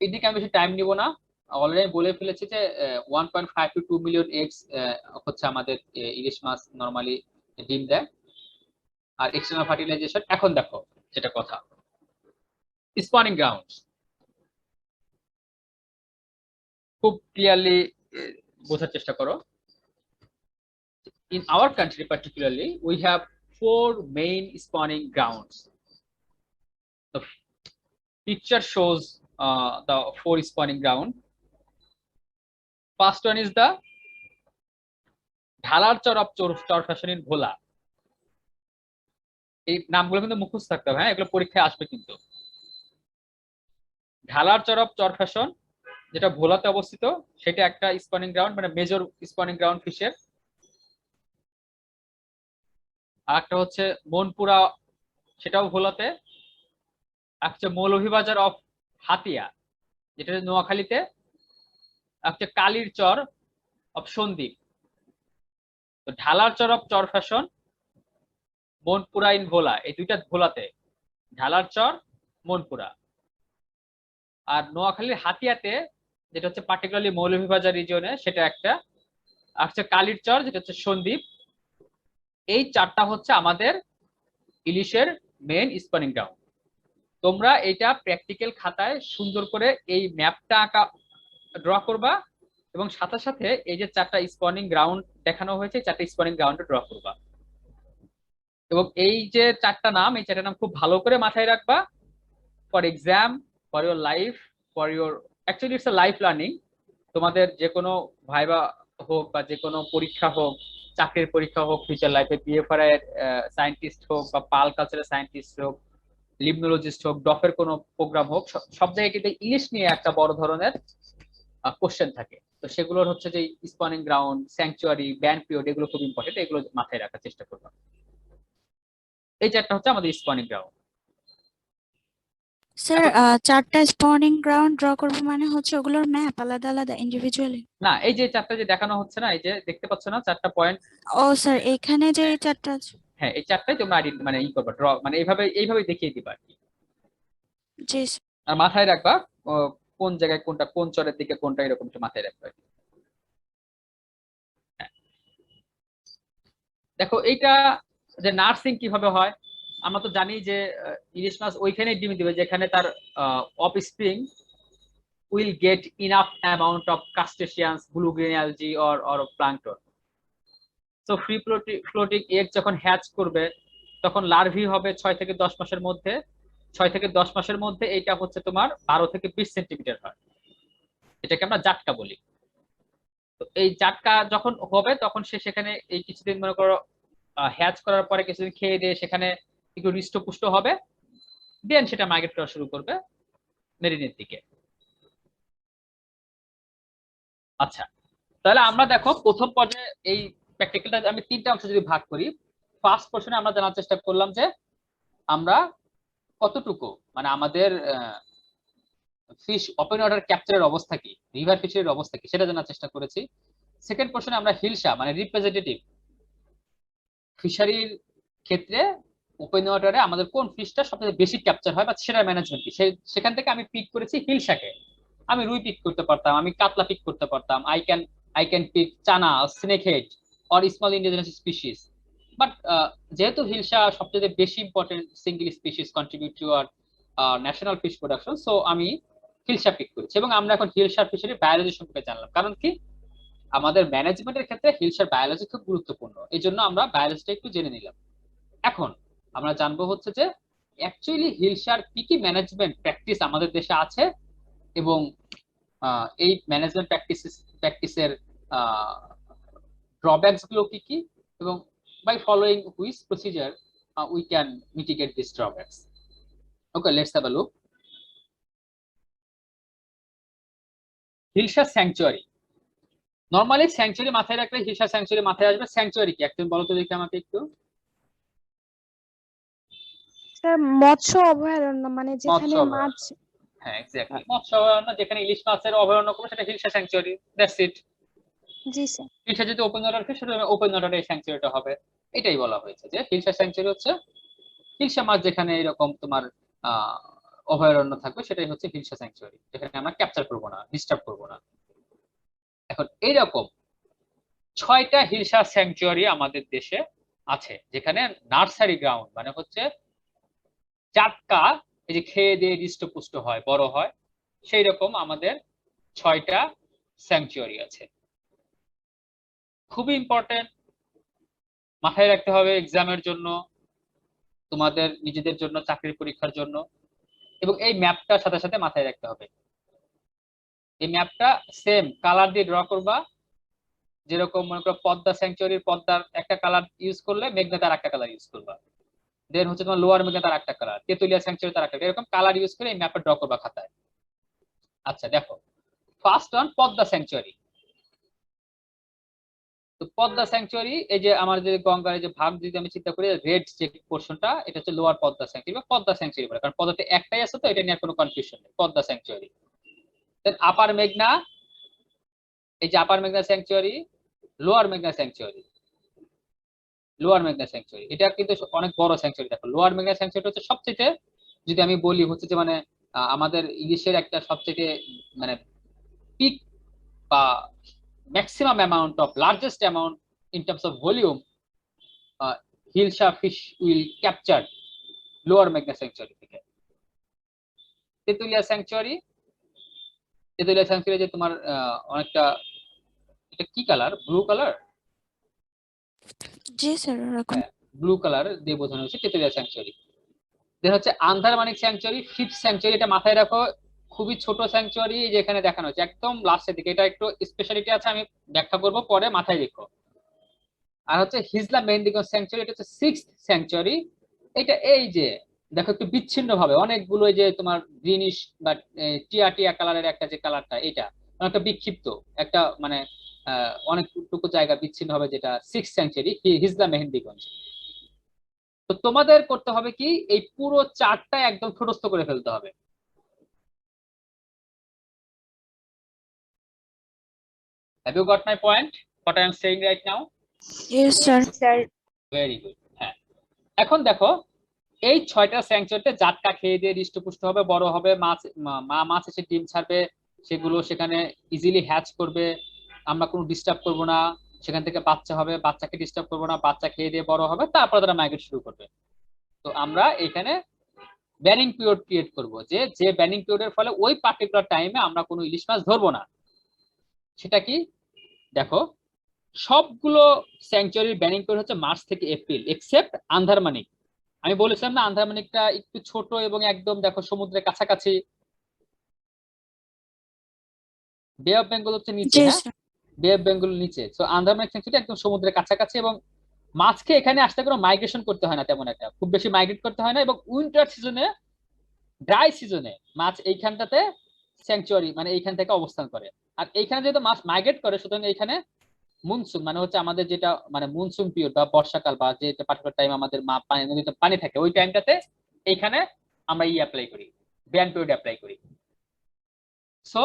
এদিকে আমি বেশি টাইম নিব না, অলরেডি বলে ফেলেছি যে 1.5 to 2 মিলিয়ন এগস হচ্ছে আমাদের ইলিশ মাছ নরমালি ডিম দেয়। আর এক্সটার্নাল ফার্টিলাইজেশন, এখন দেখো যেটা কথা, স্পনিং গ্রাউন্ড খুব ক্লিয়ারলি বোঝার চেষ্টা করো। In our country particularly, we have 4 main spawning grounds. The picture shows the 4 spawning ground. First one is the Dhalarchar of Charfashion in Bhola. এই নামগুলো কিন্তু মুখস্থ থাকতে হবে, হ্যাঁ, এগুলো পরীক্ষায় আসবে কিন্তু। ঢালারচর অফ চরফ্যাশন যেটা ভোলাতে অবস্থিত, সেটা একটা স্পনিং গ্রাউন্ড, মানে মেজর স্পনিং গ্রাউন্ড ফিশের। আর একটা হচ্ছে মনপুরা, সেটাও ভোলাতে। একটা মৌলভীবাজার অফ হাতিয়া, যেটা নোয়াখালীতে। একটা কালীর চর অফ সন্দ্বীপ। তো ঢালার চর অফ চরফ্যাশন, মনপুরা ইন ভোলা, এই দুইটা ভোলাতে, ঢালার চর মনপুরা। আর নোয়াখালীর হাতিয়াতে যেটা হচ্ছে পার্টিকুলারলি মৌলভীবাজার রিজিয়নে, সেটা একটা। আর হচ্ছে কালীর চর যেটা হচ্ছে সন্দ্বীপ। এই চারটা হচ্ছে আমাদের ইলিশের মেইন স্পনিং গ্রাউন্ড। তোমরা এটা প্র্যাকটিক্যাল খাতায় সুন্দর করে এই ম্যাপটা আঁকা ড্র করবা, এবং সাথে সাথে এই যে 4টা স্পনিং গ্রাউন্ড দেখানো হয়েছে, 4টা স্পনিং গ্রাউন্ডে ড্র করবা। এবং এই যে 4টা নাম, এই 4টা নাম খুব ভালো করে মাথায় রাখবা for exam, for your life, for your actually it's a life learning. তোমাদের যে কোনো ভাইবা হোক বা যে কোনো পরীক্ষা হোক, চাকরির পরীক্ষা হোক, ফিউচার লাইফে বিএফআর এর সায়েন্টিস্ট হোক বা পাল কালচারের সায়েন্টিস্ট হোক, লিমনোলজিস্ট হোক, ডফের কোনো প্রোগ্রাম হোক, সব জায়গায় কিন্তু ইলিশ নিয়ে একটা বড় ধরনের কোশ্চেন থাকে। তো সেগুলোর হচ্ছে যে spawning ground, sanctuary, band period, এগুলো খুব ইম্পর্টেন্ট, এগুলো মাথায় রাখার চেষ্টা করবো। এই 4টা হচ্ছে আমাদের স্পনিং গ্রাউন্ড। স্যার 4টা স্পনিং গ্রাউন্ড ড্র করবো, মানে হচ্ছে ওগুলোর ম্যাপ আলাদা আলাদা ইন্ডিভিজুয়ালি? না, এই যে 4টা যে দেখানো হচ্ছে না, এই যে দেখতে পাচ্ছ না 4টা পয়েন্ট। ও স্যার, এখানে যে 4টা আছে। হ্যাঁ এই চারটাই তোমরা মানে ই করবা, ড্র মানে এইভাবে দেখিয়ে দিবা আর কি। জি আর মাথায় রাখবা কোন জায়গায় কোনটা, কোন চরের দিকে কোনটা, এরকম একটু মাথায় রাখবা আর কি। হ্যাঁ। দেখো এইটা যে নার্সিং কিভাবে হয়, আমরা তো জানি যে ইলিশ মাছ ওইখানেই ডিম দিবে যেখানে তার of spring will get enough amount of crustaceans, blue green algae or plankton. So free floating egg যখন হ্যাচ করবে তখন লার্ভি হবে 6 থেকে 10 মাসের মধ্যে। 6 থেকে 10 মাসের মধ্যে এইটা হচ্ছে তোমার 12 থেকে 20 সেন্টিমিটার হয়, এটাকে আমরা জাটকা বলি। তো এই জাটকা যখন হবে তখন সে সেখানে এই কিছুদিন মনে করো হ্যাচ করার পরে কিছুদিন খেয়ে দিয়ে সেখানে একটু হৃষ্টপুষ্ট হবে, দেন সেটা মাইগ্রেট করা শুরু করবে মেরিনের দিকে। আচ্ছা, তাহলে আমরা দেখো প্রথম পর্যায়ে এই প্র্যাকটিক্যালটা আমি 3টা অংশ যদি ভাগ করি, ফার্স্ট পোর্শনে আমরা জানার চেষ্টা করলাম যে আমরা কতটুকু মানে আমাদের ফিশ ওপেন ওয়াটার ক্যাপচারের অবস্থা কি, রিভার ফিশারির অবস্থা কি সেটা জানার চেষ্টা করেছি। সেকেন্ড পোর্শনে আমরা হিলসা মানে রিপ্রেজেন্টেটিভ ফিশারির ক্ষেত্রে ওপেন ওয়াটারে আমাদের কোন ফিশটা সবচেয়ে বেশি ক্যাপচার হয় বা সেটার ম্যানেজমেন্ট কি, সেখান থেকে আমি পিক করেছি হিলসাকে। আমি রুই পিক করতে পারতাম, আমি কাতলা পিক করতে পারতাম, I can pick chana, snake head or small indigenous species. But যেহেতু হিলসা সবচেয়ে বেশি important single species contribute to our national fish production, so আমি হিলসা পিক করেছি। এবং আমরা এখন হিলসার ফিশারি বায়োলজি সম্পর্কে জানলাম, কারণ কি আমাদের ম্যানেজমেন্টের ক্ষেত্রে হিলসার বায়োলজি খুব গুরুত্বপূর্ণ, এই জন্য আমরা বায়োলজিটা একটু জেনে নিলাম। এখন আমরা জানবো হচ্ছে যে অ্যাকচুয়ালি হিলসার কি কি ম্যানেজমেন্ট প্র্যাকটিস আমাদের দেশে আছে এবং এই ম্যানেজমেন্ট প্র্যাকটিসের ড্রব্যাকস গুলো কি কি, এবং by following which procedure we can mitigate these drawbacks. Okay, let's have a look. Hilsa sanctuary, normally sanctuary মাথায় রাখলে হিলসা স্যাংচুয়ারি মাথায় আসবে। স্যাংচুয়ারি কি একদম বলো তো দেখি আমাকে একটু। স্যার মৎস্য অভয়ারণ্য মানে যেখানে মৎস্য মাছ। হ্যাঁ এক্স্যাক্টলি, মৎস্য অভয়ারণ্য যেখানে ইলিশ মাছের অভয়ারণ্য করবে সেটা hilsa sanctuary, that's it. G sir. Hilsa যদি ওপেন ওয়াটার ফিশ সেটা ওপেন ওয়াটারে এই স্যাংচুয়ারিটা হবে, এটাই বলা হয়েছে যে হিলসা স্যাংচুয়ারি হচ্ছে হিলসা মাছ যেখানে এরকম তোমার অভয়ারণ্য থাকবে সেটাই হচ্ছে হিলসা স্যাংচুয়ারি, যেখানে আমরা ক্যাপচার করবো না, ডিস্টার্ব করবো না। এখন এইরকম 6টা হিলসা স্যাংচুয়ারি আমাদের দেশে আছে, যেখানে নার্সারি গ্রাউন্ড মানে হচ্ছে জাটকা এই যে খেয়ে দিয়ে হৃষ্টপুষ্ট হয়, বড় হয়, সেই রকম আমাদের 6টা স্যাংচুয়ারি আছে। খুবই ইম্পর্টেন্ট, মাথায় রাখতে হবে এক্সামের জন্য, তোমাদের নিজেদের জন্য, চাকরির পরীক্ষার জন্য। এবং এই ম্যাপটা সাথে সাথে মাথায় রাখতে হবে, এই ম্যাপটা সেম কালার দিয়ে ড্র করবা। যেরকম মনে করো পদ্মা স্যাংচুয়ারির পদ্মার একটা কালার ইউজ করলে মেঘনা তার একটা কালার ইউজ করবা, দেন হচ্ছে তোমার লোয়ার মেঘনা তার একটা কালার, তেতুলিয়া স্যাংচুয়ারি তার একটা, এরকম কালার ইউজ করে এই ম্যাপটা ড্র করবা খাতায়। আচ্ছা দেখো, ফার্স্ট ওয়ান পদ্মা স্যাংচুয়ারি। তো পদ্মা স্যাংচুয়ারি এই যে আমার যে গঙ্গার যে ভাগ যদি আমি চিন্তা করি, রেড যে পোর্শনটা এটা হচ্ছে লোয়ার পদ্মা স্যাংচুয়ারি বা পদ্মা স্যাংচুয়ারি বলে, কারণ পদ্মাতে একটাই আছে তো এটা নিয়ে কোনো কনফিউশন নেই, পদ্মা স্যাংচুয়ারি। দেন আপার মেঘনা, এই যে আপার মেঘনা স্যাংচুয়ারি, লোয়ার মেঘনা স্যাংচুয়ারি, লোয়ার মেঘনা স্যাংচুয়ারি এটা কিন্তু অনেক বড় স্যাংচুয়ারি। দেখো লোয়ার মেঘনা স্যাংচুয়ারি হচ্ছে সবচেয়ে, যদি আমি বলি হচ্ছে যে মানে আমাদের ইলিশের একটা সবচেয়ে মানে পিক বা maximum amount of largest amount in terms of volume hilsa fish will capture lower মেঘনা স্যাংচুয়ারি থেকে। তেতুলিয়া স্যাংচুয়ারি, তেতুলিয়া স্যাংচুয়ারি যে তোমার অনেকটা, এটা কি কালার, ব্লু কালার? জি স্যার এরকম। ব্লু কালার দিয়ে বোঝানো হয়েছে তেতুলিয়া স্যাংচুয়ারি। দেন হচ্ছে আন্ধারমানিক স্যাংচুয়ারি, ফিফথ স্যাংচুয়ারি, এটা মাথায় রাখো, খুবই ছোট স্যাংচুয়ারি যেখানে দেখানো হচ্ছে একদম লাস্টের দিকে, এটা একটু স্পেশালিটি আছে আমি ব্যাখ্যা করব পরে, মাথায় রেখো। আর হচ্ছে হিজলা মেহেন্দিগঞ্জ স্যাংচুয়ারি, এটা হচ্ছে সিক্সথ স্যাংচুয়ারি। এটা এই যে দেখো একটু বিচ্ছিন্ন ভাবে অনেকগুলো যে তোমার গ্রিনিশ বা টিয়া টিয়া কালারের একটা যে কালারটা, এটা অনেকটা বিক্ষিপ্ত একটা মানে অনেকটুকু জায়গা বিচ্ছিন্ন হবে, যেটা সিক্স স্যাংচুয়ারি হিজলা মেহেন্দিগঞ্জ। তো তোমাদের করতে হবে কি এই পুরো চারটা একদম ঠোঁটস্থ করে ফেলতে হবে। Have you got my point? What I am saying right now? Yes sir. Sir Very good. হ্যাঁ, এখন দেখো এই 6টা স্যাংচুয়ারিতে জাটকা খেয়ে দিয়ে হৃষ্টপুষ্ট হবে, বড় হবে, মাছ এসে ডিম ছাড়বে, সেগুলো সেখানে ইজিলি হ্যাচ করবে, আমরা কোনো ডিস্টার্ব করব না, সেখান থেকে বাচ্চা হবে, বাচ্চাকে ডিস্টার্ব করবো না, বাচ্চা খেয়ে দিয়ে বড় হবে, তারপর তারা মাইগ্রেট শুরু করবে। তো আমরা এখানে ব্যানিং পিরিয়ড ক্রিয়েট করব, যে যে ব্যানিং পিরিয়ডের ফলে ওই পার্টিকুলার টাইমে আমরা কোনো ইলিশ মাছ ধরবো না। সেটা কি দেখো, সবগুলো স্যাংচুয়ারির ব্যানিং পিরিয়ড হচ্ছে মার্চ থেকে এপ্রিল, এক্সেপ্ট আন্দারমানিক। আমি বলেছিলাম না আন্দারমানিকটা একটু ছোট এবং একদম দেখো সমুদ্রের কাছাকাছি, বে অফ বেঙ্গল হচ্ছে নিচে, জি হ্যাঁ স্যার। বে অফ বেঙ্গল নিচে। তো আন্দারমানিক স্যাংচুয়ারি একদম সমুদ্রের কাছাকাছি, এবং মাছকে এখানে আসতে কোনো মাইগ্রেশন করতে হয় না, তেমন একটা খুব বেশি মাইগ্রেট করতে হয় না, এবং উইন্টার সিজনে, ড্রাই সিজনে মাছ এইখানটাতে স্যাংচুয়ারি মানে এইখান থেকে অবস্থান করে। আর এইখানে যেহেতু মাছ মাইগ্রেট করে, সুতরাং এইখানে মনসুন মানে হচ্ছে আমাদের যেটা মানে মনসুন পিরিয়ড বা বর্ষাকাল বা যে পার্টিকুলার টাইম আমাদের পানি নদীতে পানি থাকে, ওই টাইমটাতে এইখানে আমরা অ্যাপ্লাই করি, ব্যান পিরিয়ড অ্যাপ্লাই করি। সো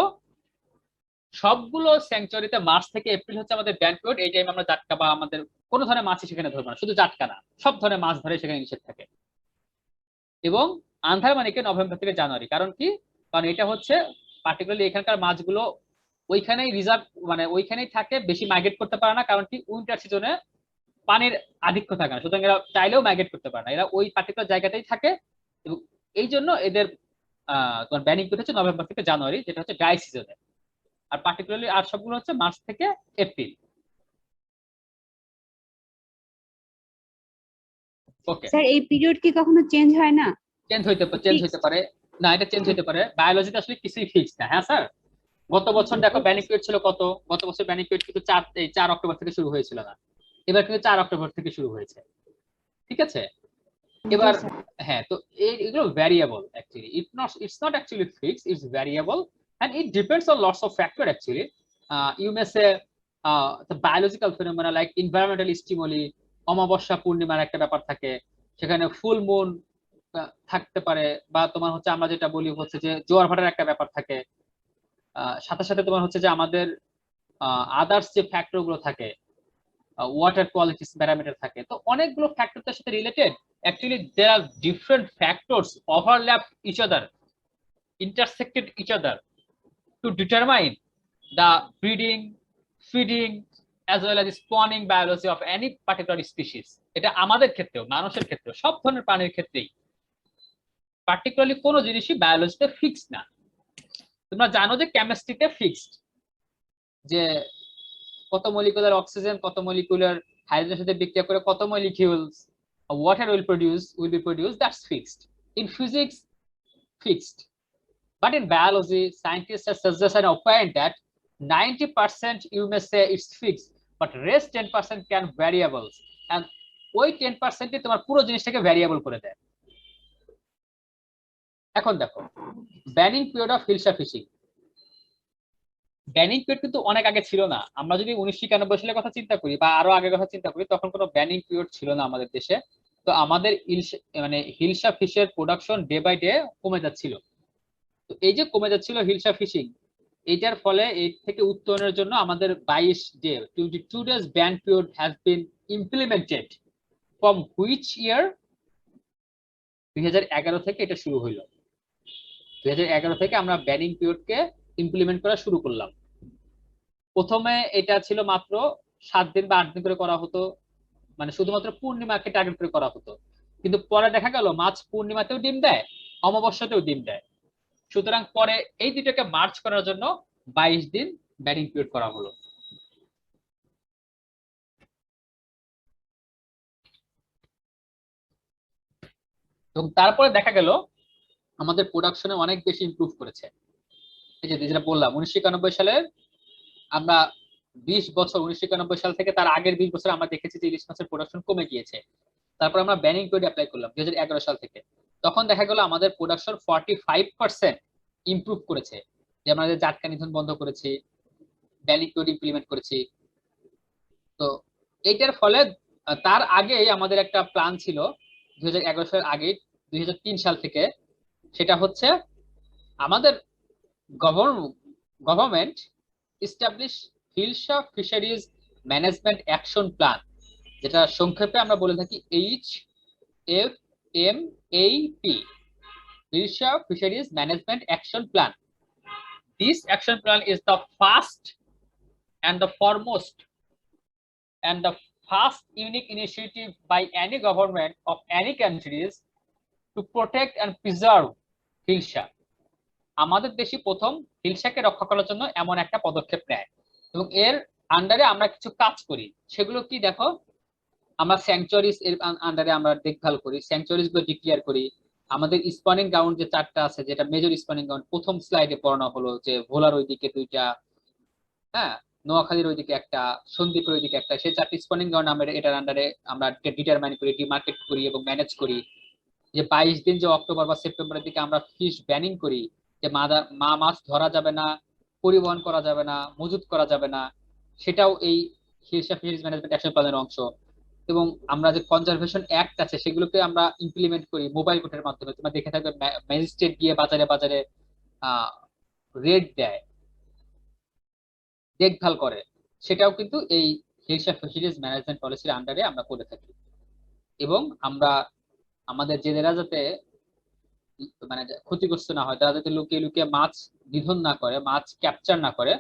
সবগুলো স্যাংচুয়ারিতে মার্চ থেকে এপ্রিল হচ্ছে আমাদের ব্যান পিরিয়ড। এই টাইমে আমরা জাটকা বা আমাদের কোনো ধরনের মাছই সেখানে ধরবো না, শুধু জাটকা না, সব ধরনের মাছ ধরে সেখানে নিষেধ থাকে। এবং আন্দারমানিকে নভেম্বর থেকে জানুয়ারি, কারণ কি, কারণ এটা হচ্ছে পার্টিকুলারলি এখানকার মাছগুলো ওইখানেই রিজার্ভ মানে ওইখানেই থাকে, বেশি মাইগ্রেট করতে পারে না, কারণ কি উইন্টার সিজনে পানির আধিক্য থাকে না, সুতরাং এরা চাইলেও মাইগ্রেট করতে পারে না, এরা ওই পার্টিকুলার জায়গাতেই থাকে। এবং এই জন্য এদের তোমার ব্যানিং পিরিয়ড হচ্ছে নভেম্বর থেকে জানুয়ারি, যেটা হচ্ছে ড্রাই সিজনে। আর পার্টিকুলারলি আর সবগুলো হচ্ছে মার্চ থেকে এপ্রিল। ওকে, স্যার এই পিরিয়ড কি কখনো চেঞ্জ হয় না? চেঞ্জ হইতে পারে না, এটা চেঞ্জ হইতে পারে, বায়োলজিতে আসলে কিছুই ফিক্স না। হ্যাঁ স্যার, গত বছর দেখো ব্যানিং পিরিয়ড ছিল কত, গত বছর ব্যানিং পিরিয়ড কিন্তু 4 অক্টোবর থেকে শুরু হয়েছিল না, এবার কিন্তু 4 অক্টোবর থেকে শুরু হয়েছে। ঠিক আছে, এবার হ্যাঁ, তো এগুলো variable actually, it's not actually fixed, it's variable and it depends on lots of factor actually. You may say the biological phenomena like environmental stimuli, অমাবস্যা পূর্ণিমার একটা ব্যাপার থাকে, সেখানে ফুল মুন থাকতে পারে, বা তোমার হচ্ছে আমরা যেটা বলি হচ্ছে যে জোয়ার ভাটার একটা ব্যাপার থাকে, সাথে সাথে তোমার হচ্ছে যে আমাদের আদার্স যে ফ্যাক্টর গুলো থাকে, ওয়াটার কোয়ালিটি প্যারামিটার থাকে, তো অনেকগুলো ফ্যাক্টরের সাথে related. Actually there are different factors overlap each other, intersected each other to determine the breeding, feeding as well as spawning biology of any particular species. এটা আমাদের ক্ষেত্রেও, মানুষের ক্ষেত্রেও, সব ধরনের প্রাণীর ক্ষেত্রেই পার্টিকুলারলি কোনো জিনিসই বায়োলজিতে ফিক্সড না। তোমরা জানো যে কেমিস্ট্রিতে ফিক্সড, যে কত মলিকুলার অক্সিজেন, কত মলিকুলার হাইড্রোজেনের সাথে বিক্রিয়া করে কত molecules water will be produced, that's fixed. In physics, fixed. But in biology, scientists have suggested and opined that 90% you may say it's fixed, but rest 10% can variables, and ওই 10% তোমার পুরো জিনিসটাকে ভ্যারিয়েবল করে দেয়। এখন দেখো banning period of hilsa fishing, banning period কিন্তু অনেক আগে ছিল না। আমরা যদি 1991 সালের কথা চিন্তা করি বা আরো আগের কথা চিন্তা করি, তখন কোনো ব্যানিং পিরিয়ড ছিল না আমাদের দেশে। তো আমাদের মানে হিলসা ফিশের প্রোডাকশন ডে বাই ডে কমে যাচ্ছিল। তো এই যে কমে যাচ্ছিল হিলসা ফিশিং, এইটার ফলে এই থেকে উত্তরণের জন্য আমাদের 22 days ban period has been implemented. From which year? 2011 থেকে এটা শুরু হইলো। 2011 থেকে আমরা ব্যানিং পিরিয়ডকে ইমপ্লিমেন্ট করা শুরু করলাম। প্রথমে এটা ছিল মাত্র 7 দিন বা 8 দিন করে করা হতো, মানে শুধুমাত্র পূর্ণিমাকে টার্গেট করে করা হতো। কিন্তু পরে দেখা গেল মাছ পূর্ণিমাতেও ডিম দেয়, অমাবস্যাতেও ডিম দেয়। সুতরাং পরে এই দুটোকে মার্চ করার জন্য 22 দিন ব্যানিং পিরিয়ড করা হলো। এবং তারপরে দেখা গেল আমাদের প্রোডাকশনে অনেক বেশি ইমপ্রুভ করেছে। এই যে যেটা বললাম 1991 সালের আমরা 20 বছর, 1991 সাল থেকে তার আগের 20 বছর আমরা দেখেছি যে ইলিশ মাছের প্রোডাকশন কমে গিয়েছে। তারপর আমরা ব্যানিং পিরিয়ড অ্যাপ্লাই করলাম 2011 সাল থেকে। তখন দেখা গেল আমাদের প্রোডাকশন 45% ইমপ্রুভ করেছে, যে আমরা জাটকা নিধন বন্ধ করেছি, ব্যানিং পিরিয়ড ইমপ্লিমেন্ট করেছি। তো এইটার ফলে তার আগেই আমাদের একটা প্ল্যান ছিল 2011 সালের আগে, 2003 সাল থেকে, সেটা হচ্ছে আমাদের government establish hilsa fisheries management action plan, যেটা সংক্ষেপে আমরা বলে থাকি FMAP, Hirsha Fisheries Management Action Plan. This action plan is the first and the foremost and the first unique initiative by any government of any countries to protect and preserve hilsa. আমাদের দেশই প্রথম হিলসাকে রক্ষা করার জন্য এমন একটা পদক্ষেপ নেয় এবং এর আন্ডারে আমরা কিছু কাজ করি। সেগুলো কি দেখো, আমরা স্যাংচুয়ারিজ এর আন্ডারে আমরা দেখভাল করি, স্যাংচুয়ারিজ গুলো ডিক্লেয়ার করি। আমাদের স্পনিং গ্রাউন্ড যে 4টা আছে, যেটা মেজর স্পনিং গ্রাউন্ড, প্রথম স্লাইডে পড়ানো হলো যে ভোলার ওইদিকে 2টা, হ্যাঁ, নোয়াখালীর ওইদিকে একটা, সন্দ্বীপের ওইদিকে একটা, সেই 4টি স্পনিং গ্রাউন্ড আমরা এটার আন্ডারে আমরা ডিটারমাইন করি, ডিমার্কেট করি এবং ম্যানেজ করি। যে 22 দিন যে অক্টোবর বা সেপ্টেম্বরের দিকে আমরা ফিশ ব্যানিং করি, যে মাছ ধরা যাবে না, পরিবহন করা যাবে না, মজুত করা যাবে না, সেটাও এই হিলসা ফিশারিজ ম্যানেজমেন্ট অ্যাকশন প্ল্যানের অংশ। এবং আমরা যে কনজারভেশন অ্যাক্ট আছে সেগুলোকে আমরা ইমপ্লিমেন্ট করি মোবাইল কোর্টের মাধ্যমে। তোমরা দেখে থাকবে ম্যাজিস্ট্রেট গিয়ে বাজারে বাজারে রেড দেয়, দেখভাল করে, সেটাও কিন্তু এই হিলসা ফিশারিজ ম্যানেজমেন্ট পলিসির আন্ডারে আমরা করে থাকি। এবং আমরা আমাদের জেলেরা যাতে মানে ক্ষতিগ্রস্ত না হয়, তারা যাতে লুকিয়ে লুকিয়ে মাছ নিধন না করে, মাছ ক্যাপচার না করে,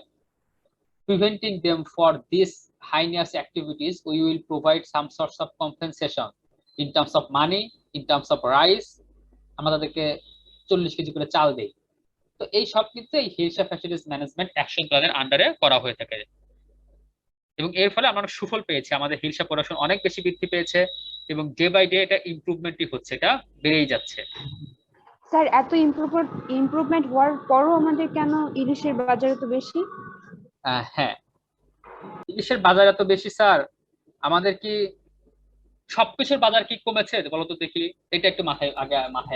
preventing them for these heinous activities, we will provide some sorts of compensation in terms of money, in terms of rice. আমরা তাদেরকে 40 কেজি করে চাল দেই। তো এই সব কিন্তু এই হিলসা ফিশারিজ ম্যানেজমেন্ট অ্যাকশন প্ল্যানের আন্ডারে করা হয়ে থাকে এবং এর ফলে আমরা সুফল পেয়েছি। আমাদের হিলসা প্রোডাকশন অনেক বেশি বৃদ্ধি পেয়েছে এবং ডে বাই ডে এটা ইমপ্রুভমেন্টই হচ্ছে, এটা বেড়েই যাচ্ছে। স্যার, এত ইমপ্রুভমেন্ট হওয়ার পরও আমাদের কেন ইলিশের বাজার এত বেশি? হ্যাঁ, ইলিশের বাজার এত বেশি স্যার, আমাদের কি সবকিছুর বাজার কি কমেছে বলতো দেখি? এটা একটু মাথায়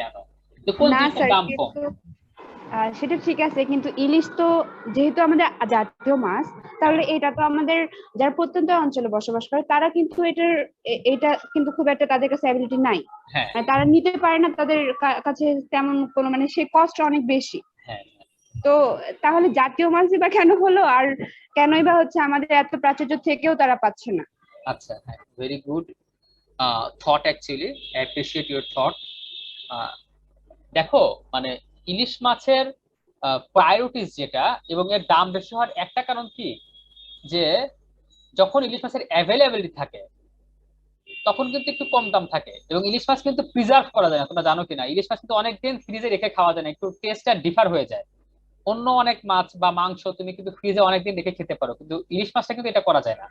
আনো যে কোন না জিনিসের স্যার, দাম কম। কিন্তু সেটা ঠিক আছে, কিন্তু ইলিশ তো যেহেতু আমাদের জাতীয় মাছ, তাহলে এটা তো আমাদের যারা প্রত্যন্ত অঞ্চলে বসবাস করে তারা কিন্তু এটা কিন্তু খুব একটা তাদের কাছে অ্যাবিলিটি নাই, হ্যাঁ, মানে তারা নিতে পারে না, তাদের কাছে তেমন কোনো মানে সে কষ্ট অনেক বেশি। হ্যাঁ, তো তাহলে জাতীয় মাছই বা কেন হলো, আর কেনই বা হচ্ছে আমাদের এত প্রাচুর্য থেকেও তারা পাচ্ছে না? আচ্ছা, হ্যাঁ, very good thought, actually appreciate your thought. দেখো, মানে ইলিশ মাছের প্রায়োরিটিস যেটা এবং এর দাম বেশি হওয়ার একটা কারণ কি, যে যখন ইলিশ মাছের অ্যাভেলেবিলিটি থাকে তখন কিন্তু একটু কম দাম থাকে এবং ইলিশ মাছ কিন্তু প্রিজার্ভ করা যায় না। তোমরা জানো কিনা, ইলিশ মাছ কিন্তু অনেকদিন ফ্রিজে রেখে খাওয়া যায় না, একটু টেস্টটা ডিফার হয়ে যায়। অন্য অনেক মাছ বা মাংস তুমি কিন্তু ফ্রিজে অনেকদিন রেখে খেতে পারো, কিন্তু ইলিশ মাছটা কিন্তু এটা করা যায় না।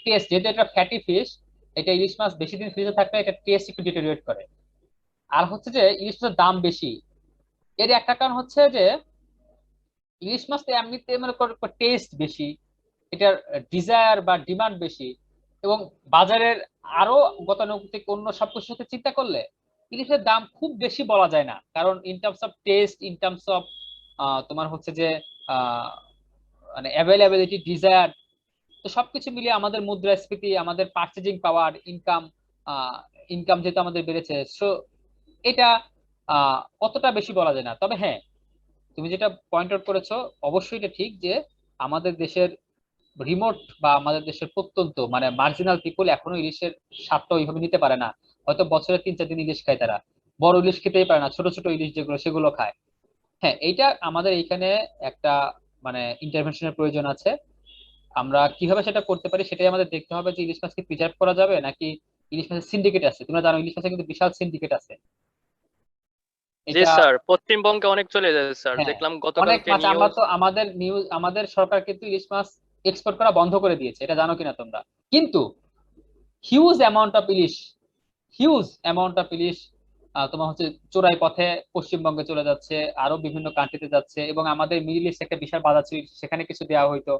টেস্ট, যেহেতু এটা ফ্যাটি ফিশ, এটা ইলিশ মাছ বেশি দিন ফ্রিজে থাকলে এটা টেস্ট একটু ডিটেরিয়েট করে। আর হচ্ছে যে ইলিশ মাছের দাম বেশি, এর একটা কারণ হচ্ছে যে ইলিশ মাছ তো এমনিতে মানে টেস্ট বেশি, এটার ডিজায়ার বা ডিমান্ড বেশি এবং বাজারের আরো গতানুগতিক অন্য সবকিছুর সাথে চিন্তা করলে ইলিশের দাম খুব বেশি বলা যায় না, কারণ in terms of test, in terms of তোমার হচ্ছে যে মানে অ্যাভেলেবিলিটি, ডিজায়ার, তো সবকিছু মিলিয়ে আমাদের মুদ্রাস্ফীতি, আমাদের পার্চেজিং পাওয়ার, ইনকাম যেহেতু আমাদের বেড়েছে, সো এটা অতটা বেশি বলা যায় না। তবে হ্যাঁ, তুমি যেটা পয়েন্ট আউট করেছো অবশ্যই এটা ঠিক যে আমাদের দেশের রিমোট বা আমাদের দেশের প্রত্যন্ত মানে মার্জিনাল পিপল এখনো ইলিশের স্বাদটা ওইভাবে নিতে পারে না। হয়তো বছরে 3-4 দিন ইলিশ খায়, তারা বড় ইলিশ খেতেই পারে না, ছোট ছোট ইলিশ যেগুলো সেগুলো খায়। হ্যাঁ, এইটা আমাদের এইখানে একটা মানে ইন্টারভেনশনের প্রয়োজন আছে। আমরা কিভাবে সেটা করতে পারি সেটাই আমাদের দেখতে হবে, যে ইলিশ মাছকে প্রিজার্ভ করা যাবে নাকি ইলিশ মাছের সিন্ডিকেট আছে। তোমরা জানো ইলিশ মাছের কিন্তু বিশাল সিন্ডিকেট আছে। জি এটা স্যার, পশ্চিমবঙ্গে অনেক চলে যায় স্যার, হ্যাঁ, দেখলাম অনেক গতকালকে মাছ আমরা নিউজ। তো আমাদের সরকার কিন্তু ইলিশ মাছ এক্সপোর্ট করা বন্ধ করে দিয়েছে, এটা জানো কিনা তোমরা? কিন্তু huge amount of ilish, huge amount of ilish তোমার হচ্ছে চোরাই পথে পশ্চিমবঙ্গে চলে যাচ্ছে, আরো বিভিন্ন কান্ট্রিতে যাচ্ছে এবং আমাদের মিডল ইস্ট একটা বিশাল বাজার ছিল, সেখানে কিছু দেওয়া হইতো,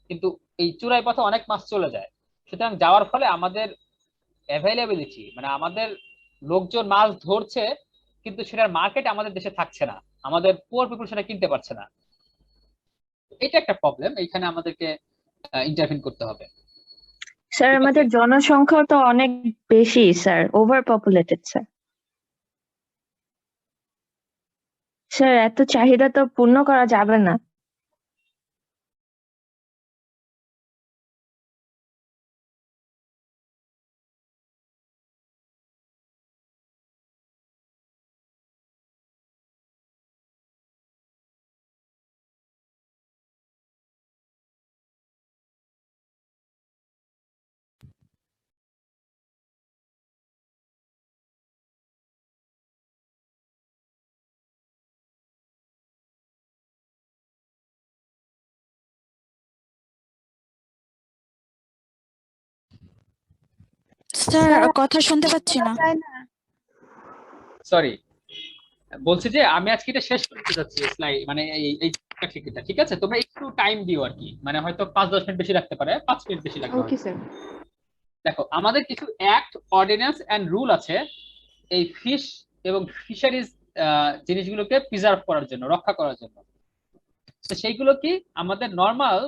কিন্তু এই চোরাই পথে অনেক মাছ চলে যায়। সুতরাং যাওয়ার ফলে আমাদের অ্যাভেলেবিলিটি মানে আমাদের লোকজন মাছ ধরছে কিন্তু সেটার মার্কেট আমাদের দেশে থাকছে না, আমাদের পুয়ার পিপল সেটা কিনতে পারছে না। এটা একটা প্রবলেম, এইখানে আমাদেরকে ইন্টারভিন করতে হবে। স্যার, ঠিক আছে, আমাদের জনসংখ্যা তো অনেক বেশি sir, over populated sir. Sir, এত চাহিদা তো পূর্ণ করা যাবে না। স্যার কথা শুনতে পাচ্ছি না। যায় না। সরি, বলছি যে আমি আজকে এটা শেষ করতে চাচ্ছি স্লাইড, মানে এই প্র্যাকটিক্যালটা। ঠিক আছে, তোমরা একটু টাইম দিও আর কি, মানে হয়তো 5-10 মিনিট বেশি লাগতে পারে, 5 মিনিট বেশি লাগবে ওকে হয়তো। স্যার। দেখো, আমাদের কিছু অ্যাক্ট, অর্ডিন্যান্স এন্ড রুল আছে এই ফিশ এবং ফিশারিজ জিনিসগুলোকে প্রিজার্ভ করার জন্য, রক্ষা করার জন্য। তো সেইগুলো কি, আমাদের নর্মাল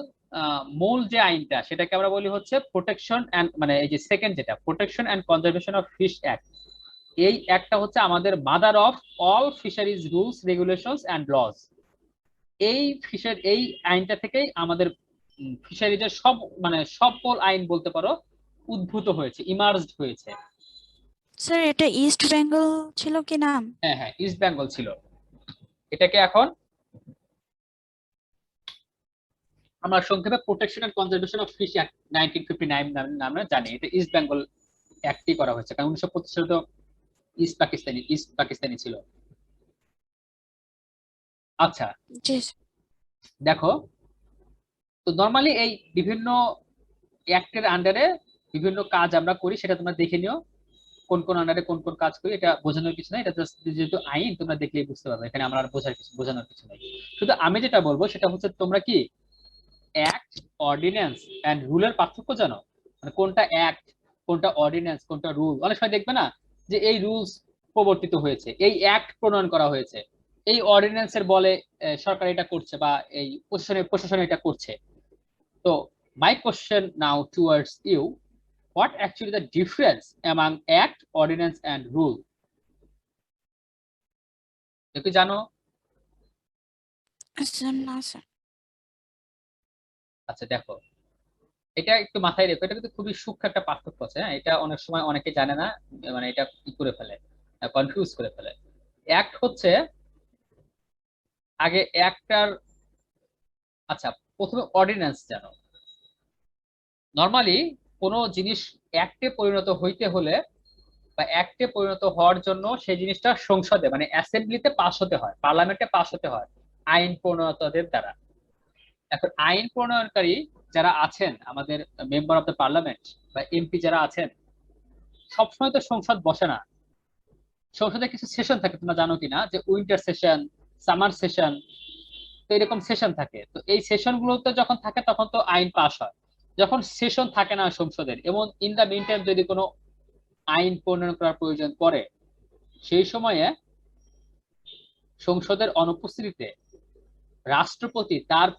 মূল যে আইনটা সেটাকে আমরা বলি হচ্ছে প্রোটেকশন এন্ড, মানে এই যে সেকেন্ড যেটা, protection and conservation of fish act. এই অ্যাক্টটা হচ্ছে আমাদের mother of all fisheries rules, regulations and laws. এই আইনটা থেকেই আমাদের ফিশারিজের সব, মানে সকল আইন বলতে পারো উদ্ভূত হয়েছে, ইমার্জড হয়েছে। স্যার এটা ইস্ট বেঙ্গল ছিল কি নাম? হ্যাঁ হ্যাঁ, ইস্ট বেঙ্গল ছিল। এটাকে এখন আমরা সংক্ষেপে protection and conservation of fish act 1959 নামে জানি। এটা ইস্ট বেঙ্গল অ্যাক্টই করা হয়েছে, কারণ 1925 সালে তো ইস্ট পাকিস্তানি ছিল। আচ্ছা, জি দেখো, তো নরমালি এই বিভিন্ন অ্যাক্টের আন্ডারে বিভিন্ন কাজ আমরা করি, সেটা তোমরা দেখে নিও কোন কোন আন্ডারে কোন কোন কাজ করি। এটা বোঝানোর কিছু নাই, এটা জাস্ট যেহেতু আইন তোমরা দেখলেই বুঝতে পারবে, এখানে আমরা আর বোঝানোর কিছু নাই। শুধু আমি যেটা বলবো সেটা হচ্ছে, তোমরা কি অ্যাক্ট, অর্ডিন্যান্স এন্ড রুলের পার্থক্য জানো? মানে কোনটা অ্যাক্ট, কোনটা অর্ডিন্যান্স, কোনটা রুল। অনেক সময় দেখবে না যে এই রুলস প্রবর্তিত হয়েছে, এই অ্যাক্ট প্রণয়ন করা হয়েছে, এই অর্ডিন্যান্সের বলে সরকার এটা করছে, বা এই প্রশাসন এটা করছে। তো my question now towards you, what actually the difference among act, ordinance and rule? কি জানো? স্যার না স্যার। আচ্ছা দেখো, এটা একটু মাথায় রেখো, এটা কিন্তু খুবই সূক্ষ্ম একটা পার্থক্য আছে। হ্যাঁ, এটা অনেক সময় অনেকে জানে না, মানে এটা কি করে ফেলে, কনফিউজ করে ফেলে। অ্যাক্ট হচ্ছে আগে একটার, আচ্ছা প্রথমে অর্ডিন্যান্স জানো। নর্মালি কোনো জিনিস অ্যাক্টে পরিণত হইতে হলে বা অ্যাক্টে পরিণত হওয়ার জন্য সেই জিনিসটা সংসদে, মানে অ্যাসেম্বলিতে পাস হতে হয়, পার্লামেন্টে পাস হতে হয় আইন প্রণয়নকারীদের দ্বারা। এখন আইন প্রণয়নকারী যারা আছেন, আমাদের মেম্বার অফ দ্য পার্লামেন্ট বা এমপি যারা আছেন, সবসময় তো সংসদ বসে না। সংসদে কিছু সেশন থাকে, তোমরা জানো কিনা, যে উইন্টার সেশন, সামার সেশন, তো এরকম সেশন থাকে। তো এই সেশন গুলোতে যখন থাকে তখন তো আইন পাস হয়। যখন সেশন থাকে না সংসদের, এবং ইন দা মিন টাইম যদি কোনো আইন প্রণয়ন করার প্রয়োজন পড়ে, সেই সময়ে সংসদের অনুপস্থিতিতে রাষ্ট্রপতি তার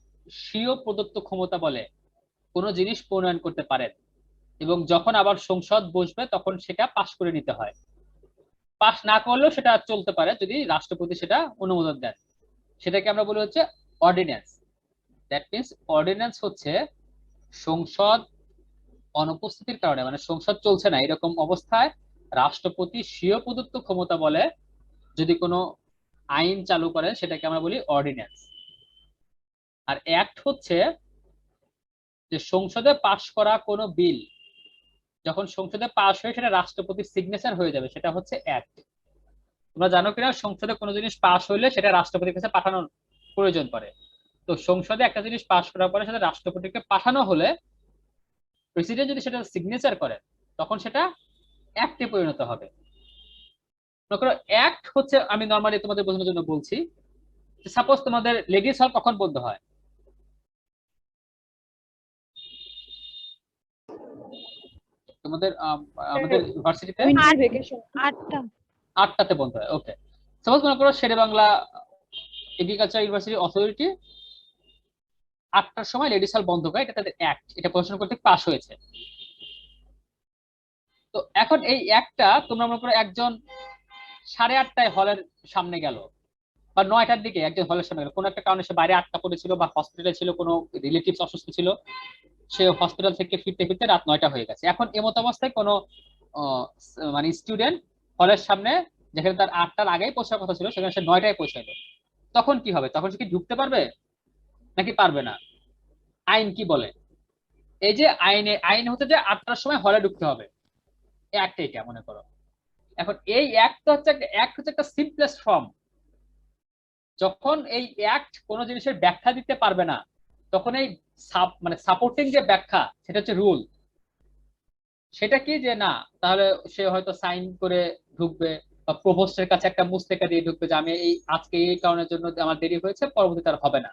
স্বীয় প্রদত্ত ক্ষমতা বলে কোনো জিনিস প্রণয়ন করতে পারেন, এবং যখন আবার সংসদ বসবে তখন সেটা পাশ করে নিতে হয়। পাশ না করলেও সেটা চলতে পারে যদি রাষ্ট্রপতি সেটা অনুমোদন দেন। সেটাকে আমরা বলি হচ্ছে অর্ডিন্যান্স। দ্যাট মিনস অর্ডিন্যান্স হচ্ছে সংসদ অনুপস্থিতির কারণে, মানে সংসদ চলছে না এরকম অবস্থায়, রাষ্ট্রপতি স্বীয় প্রদত্ত ক্ষমতা বলে যদি কোনো আইন চালু করেন, সেটাকে আমরা বলি অর্ডিন্যান্স। আর অ্যাক্ট হচ্ছে যে সংসদে পাশ করা কোনো বিল যখন সংসদে পাশ হয়ে সেটা রাষ্ট্রপতির সিগনেচার হয়ে যাবে, সেটা হচ্ছে অ্যাক্ট। তোমরা জানো কিনা, সংসদে কোনো জিনিস পাশ হইলে সেটা রাষ্ট্রপতির কাছে পাঠানোর প্রয়োজন পড়ে। তো সংসদে একটা জিনিস পাশ করার পরে সেটা রাষ্ট্রপতিকে পাঠানো হলে প্রেসিডেন্ট যদি সেটা সিগনেচার করে, তখন সেটা অ্যাক্টে পরিণত হবে। অ্যাক্ট হচ্ছে, আমি নর্মালি তোমাদের বোঝানোর জন্য বলছি, সাপোজ তোমাদের লেডিস হল কখন বন্ধ হয়? তোমাদের আমাদের ইউনিভার্সিটিতে উইন্টার ভ্যাকেশন 8টা। 8টাতে বন্ধ হয়। ওকে, সাপোজ মনে করো শেরে বাংলা এগ্রিকালচার ইউনিভার্সিটি অথরিটি 8টার সময় লেডিস হল বন্ধ করে, এটা তাদের অ্যাক্ট, এটা পড়াশোনা করতে পাস হয়েছে। তো এখন এই অ্যাক্টটা তোমরা মনে করো একজন 8:30টায় হলের সামনে গেল, বা 9টার দিকে একজন হলের সামনে গেল, কোনো একটা কারণে সে বাইরে আটকা পড়েছিল বা হসপিটালে ছিল, কোনো রিলেটিভস অসুস্থ ছিল, সে হসপিটাল থেকে ফিরতে ফিরতে রাত 9টা হয়ে গেছে। এখন এমত অবস্থায় কোনো মানে স্টুডেন্ট হলের সামনে, যেখানে তার 8টার আগেই পৌঁছার কথা ছিল, সেখানে সে 9টায় পৌঁছালো, তখন কি হবে? তখন সে কি ঢুকতে পারবে নাকি পারবে না? আইন কি বলে? এই যে আইন হতে যে 8টার সময় হলে ঢুকতে হবে, অ্যাক্ট এটা মনে করো। এখন এই অ্যাক্ট হচ্ছে একটা সিম্পলেস্ট ফর্ম। যখন এই অ্যাক্ট কোনো জিনিসের ব্যাখ্যা দিতে পারবে না, তখন এই মানে সাপোর্টিং যে ব্যাখ্যা, সেটা হচ্ছে রুল। সেটা কি যে না, তাহলে সে হয়তো সাইন করে ঢুকবে বা প্রভোস্টের কাছে একটা মুস্তেকা দিয়ে ঢুকবে যে আমি এই আজকে এই কারণের জন্য আমার দেরি হয়েছে, পরবর্তীতে আর হবে না,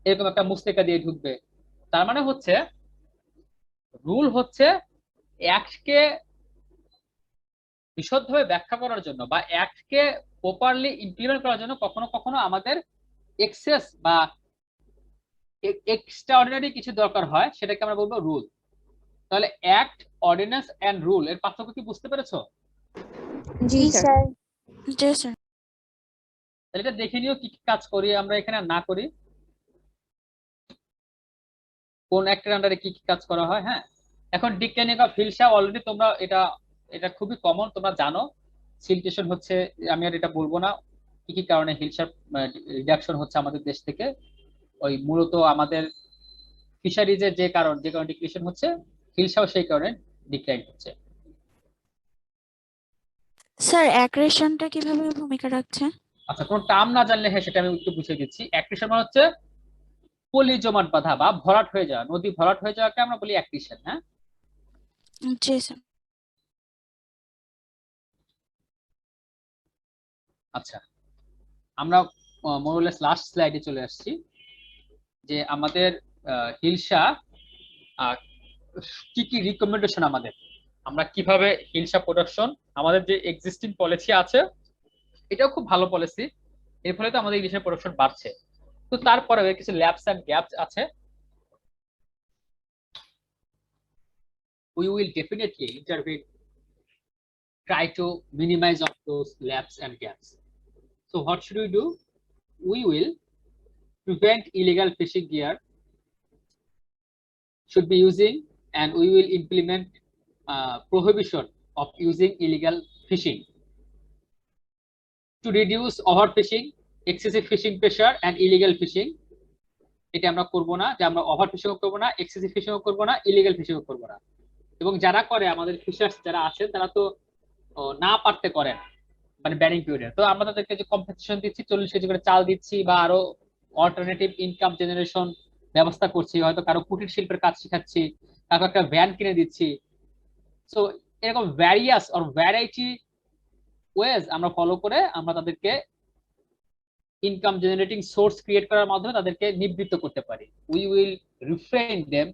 এরকম একটা মুস্তেকা দিয়ে ঢুকবে। তার মানে হচ্ছে রুল হচ্ছে অ্যাক্টকে বিশদভাবে ব্যাখ্যা করার জন্য বা অ্যাক্টকে প্রপারলি ইমপ্লিমেন্ট করার জন্য কখনো কখনো আমাদের এক্সেস বা এক্সট্রাঅর্ডিনারি কিছু দরকার হয়, সেটাকে আমরা বলবো রুল। তাহলে অ্যাক্ট, অর্ডিন্যান্স এন্ড রুল এর পার্থক্য কি বুঝতে পেরেছো? জি জি স্যার। স্যার। জি স্যার। তাহলে এটা দেখে নিও কি কি কাজ করি আমরা এখানে না করি, কোন অ্যাক্টের আন্ডারে কি কি কাজ করা হয়। হ্যাঁ, এখন ডিক্লাইনিং অফ হিলসা অলরেডি তোমরা এটা এটা খুবই কমন, তোমরা জানো। সিলটেশন হচ্ছে, আমি আর এটা বলবো না কি কি কারণে হিলসা রিডাকশন হচ্ছে আমাদের দেশ থেকে। ওই মূলত আমাদের ফিশারিজের যে কারণে ডিক্রিশন হচ্ছে, হিলসাও সেই কারণে ডিক্লাইন হচ্ছে। স্যার অ্যাগ্রেশনটা কিভাবে ভূমিকা রাখছে? আচ্ছা, কোনো টার্ম না জানলে হ্যাঁ সেটা আমি একটু বুঝিয়ে দিচ্ছি। অ্যাক্রিশন মানে হচ্ছে পলি জমাট বাঁধা বা ভরাট হয়ে যাওয়া, নদী ভরাট হয়ে যাওয়াকে আমরা বলি অ্যাক্রিশন। হ্যাঁ, জি স্যার। আচ্ছা, আমরা মোরলেস লাস্ট স্লাইডে চলে আসছি যে আমাদের হিলসা কি কি রিকমেন্ডেশন, আমাদের আমরা কিভাবে হিলসা প্রোডাকশন, আমাদের যে এক্সিস্টিং পলিসি আছে এটাও খুব ভালো পলিসি, এর ফলে তো আমাদের ইলিশের প্রোডাকশন বাড়ছে। তো তারপরে কিছু ল্যাপস এন্ড গ্যাপস আছে। we will definitely intervene, try to minimize of those lapses and gaps. So what should we do? We will prevent illegal fishing gear should be using, and we will implement prohibition of using illegal fishing to reduce overfishing, excessive fishing pressure and illegal fishing. এটা আমরা করব না, যে আমরা over ফিশিংও করব না, excessive ফিশিংও করব না, ইলিগাল ফিশিংও করব না। এবং যারা করে আমাদের ফিশার্স যারা আছেন তারা তো না পারতে করেন, মানে ব্যানিং পিরিয়ডে, তো আমরা তাদেরকে যে কম্পেনসেশন দিচ্ছি, 40 কেজি করে চাল দিচ্ছি বা আরো অল্টারনেটিভ ইনকাম জেনারেশন ব্যবস্থা করছি, হয়তো কারো কুটির শিল্পের কাজ শেখাচ্ছি, কারো একটা ভ্যান কিনে দিচ্ছি। সো এরকম ভ্যারিয়াস অর ভ্যারাইটি ওয়েজ আমরা ফলো করে আমরা তাদেরকে ইনকাম জেনারেটিং সোর্স ক্রিয়েট করার মাধ্যমে তাদেরকে নিবৃত্ত করতে পারি। We will refrain them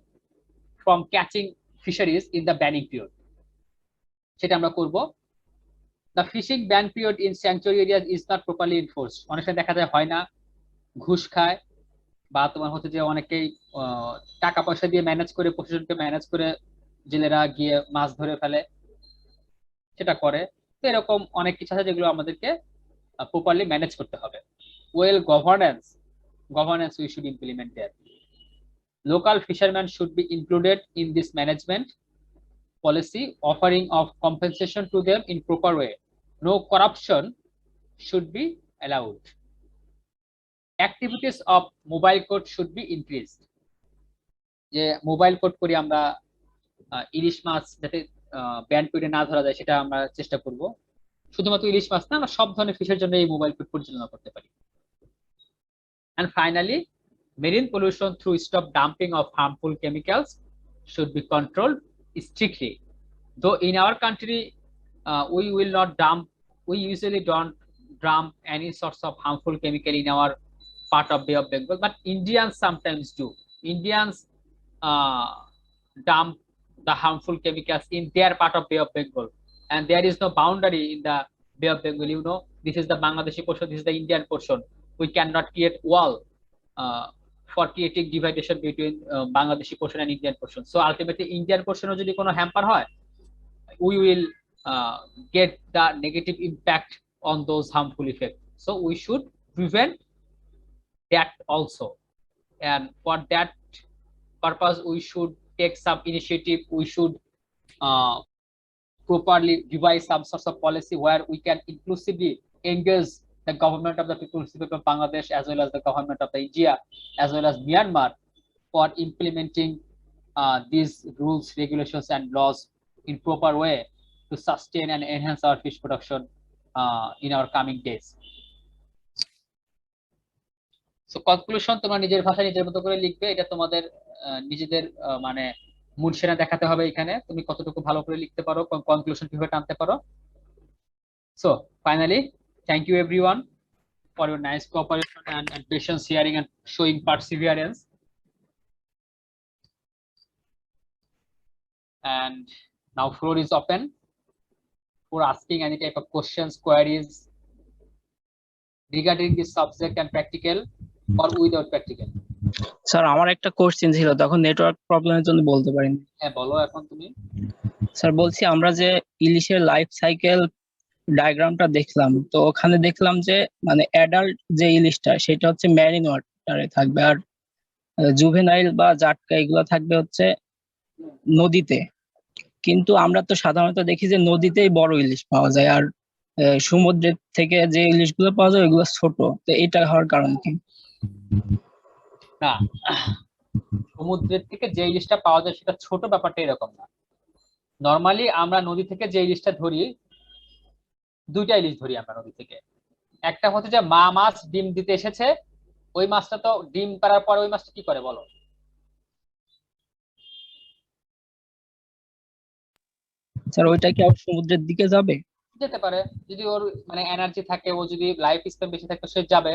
from catching fisheries in the banning period, সেটা আমরা করব। The fishing ban period in sanctuary areas is not properly enforced. অনেক সময় দেখা যায় হয় না, ঘুষ খায় বা তোমার হচ্ছে যে অনেকেই টাকা পয়সা দিয়ে ম্যানেজ করে, প্রশাসনকে ম্যানেজ করে জেলেরা গিয়ে মাছ ধরে ফেলে, সেটা করে। তো এরকম অনেক কিছু আছে যেগুলো আমাদেরকে প্রপারলি ম্যানেজ করতে হবে। Well governance we should implement there. Local fishermen should be included in this management policy, offering of compensation to them in proper way. No corruption should be allowed. Activities of mobile court should be increased. যে mobile court করি আমরা, ইলিশ মাছ যাতে ban পিরিয়ডে না ধরা যায় সেটা আমরা চেষ্টা করব। শুধুমাত্র ইলিশ মাছ না, আমরা সব ধরনের ফিশের জন্য এই মোবাইল কোর্ট পরিচালনা করতে পারি। And finally, marine pollution through stop dumping of harmful chemicals should be controlled strictly. Though in our country we will not dump, we usually don't dump any sorts of harmful chemical in our part of Bay of Bengal, but Indians sometimes do. Indians dump the harmful chemicals in their part of Bay of Bengal, and there is no boundary in the Bay of Bengal. You know, this is the Bangladeshi portion, this is the Indian portion. We cannot create wall for creating dividation between Bangladeshi portion and Indian portion. So ultimately, Indian portion যদি কোনো hamper হয়, we will get the negative impact on those harmful effects. So we should prevent that also, and for that purpose we should take some initiative. We should properly devise some sorts of policy where we can inclusively engage the government of the People's Republic of Bangladesh as well as the government of the India as well as Myanmar for implementing these rules, regulations and laws in proper way to sustain and enhance our fish production in our coming days. So conclusion তোমরা নিজের ভাষায় নিজের মতো করে লিখবে, এটা তোমাদের নিজেদের মানে মুনশিয়ানা দেখাতে হবে এখানে তুমি কতটুকু ভালো করে লিখতে পারো, কনক্লুশন কিভাবে টানতে পারো। So finally thank you everyone for your nice cooperation and patience sharing and showing perseverance. And now floor is open for asking any type of questions, queries regarding this subject and practical or without practical. Sir আমার একটা question ছিল, তখন network প্রবলেমের জন্য বলতে পারিনি। হ্যাঁ বলো এখন তুমি। স্যার বলছি আমরা যে ইলিশের লাইফ সাইকেল ডায়াগ্রামটা দেখলাম, তো ওখানে দেখলাম যে মানে অ্যাডাল্ট যে ইলিশটা সেটা হচ্ছে ম্যারিন ওয়াটারে থাকবে, আর জুভেনাইল বা জাটকা এগুলো থাকবে হচ্ছে নদীতে। কিন্তু আমরা তো সাধারণত দেখি যে নদীতেই বড় ইলিশ পাওয়া যায়, আর সমুদ্রের থেকে যে ইলিশগুলো পাওয়া যায় ওইগুলো ছোট। তো এটা হওয়ার কারণ কি? না, সমুদ্রের থেকে যে ইলিশটা পাওয়া যায় সেটা ছোট, ব্যাপারটা এরকম না। নরমালি আমরা নদী থেকে যে ইলিশটা ধরি, দুইটা ইলিশ ধরি আমরা নদী থেকে। একটা হচ্ছে যে মা মাছ ডিম দিতে এসেছে, ওই মাছটা তো ডিম পাড়ার পরে ওই মাছটা কি করে বলো? স্যার ওইটা কি আবার সমুদ্রের দিকে যাবে? যেতে পারে, যদি ওর মানে এনার্জি থাকে, ও যদি লাইফ স্প্যান বেশি থাকে সে যাবে।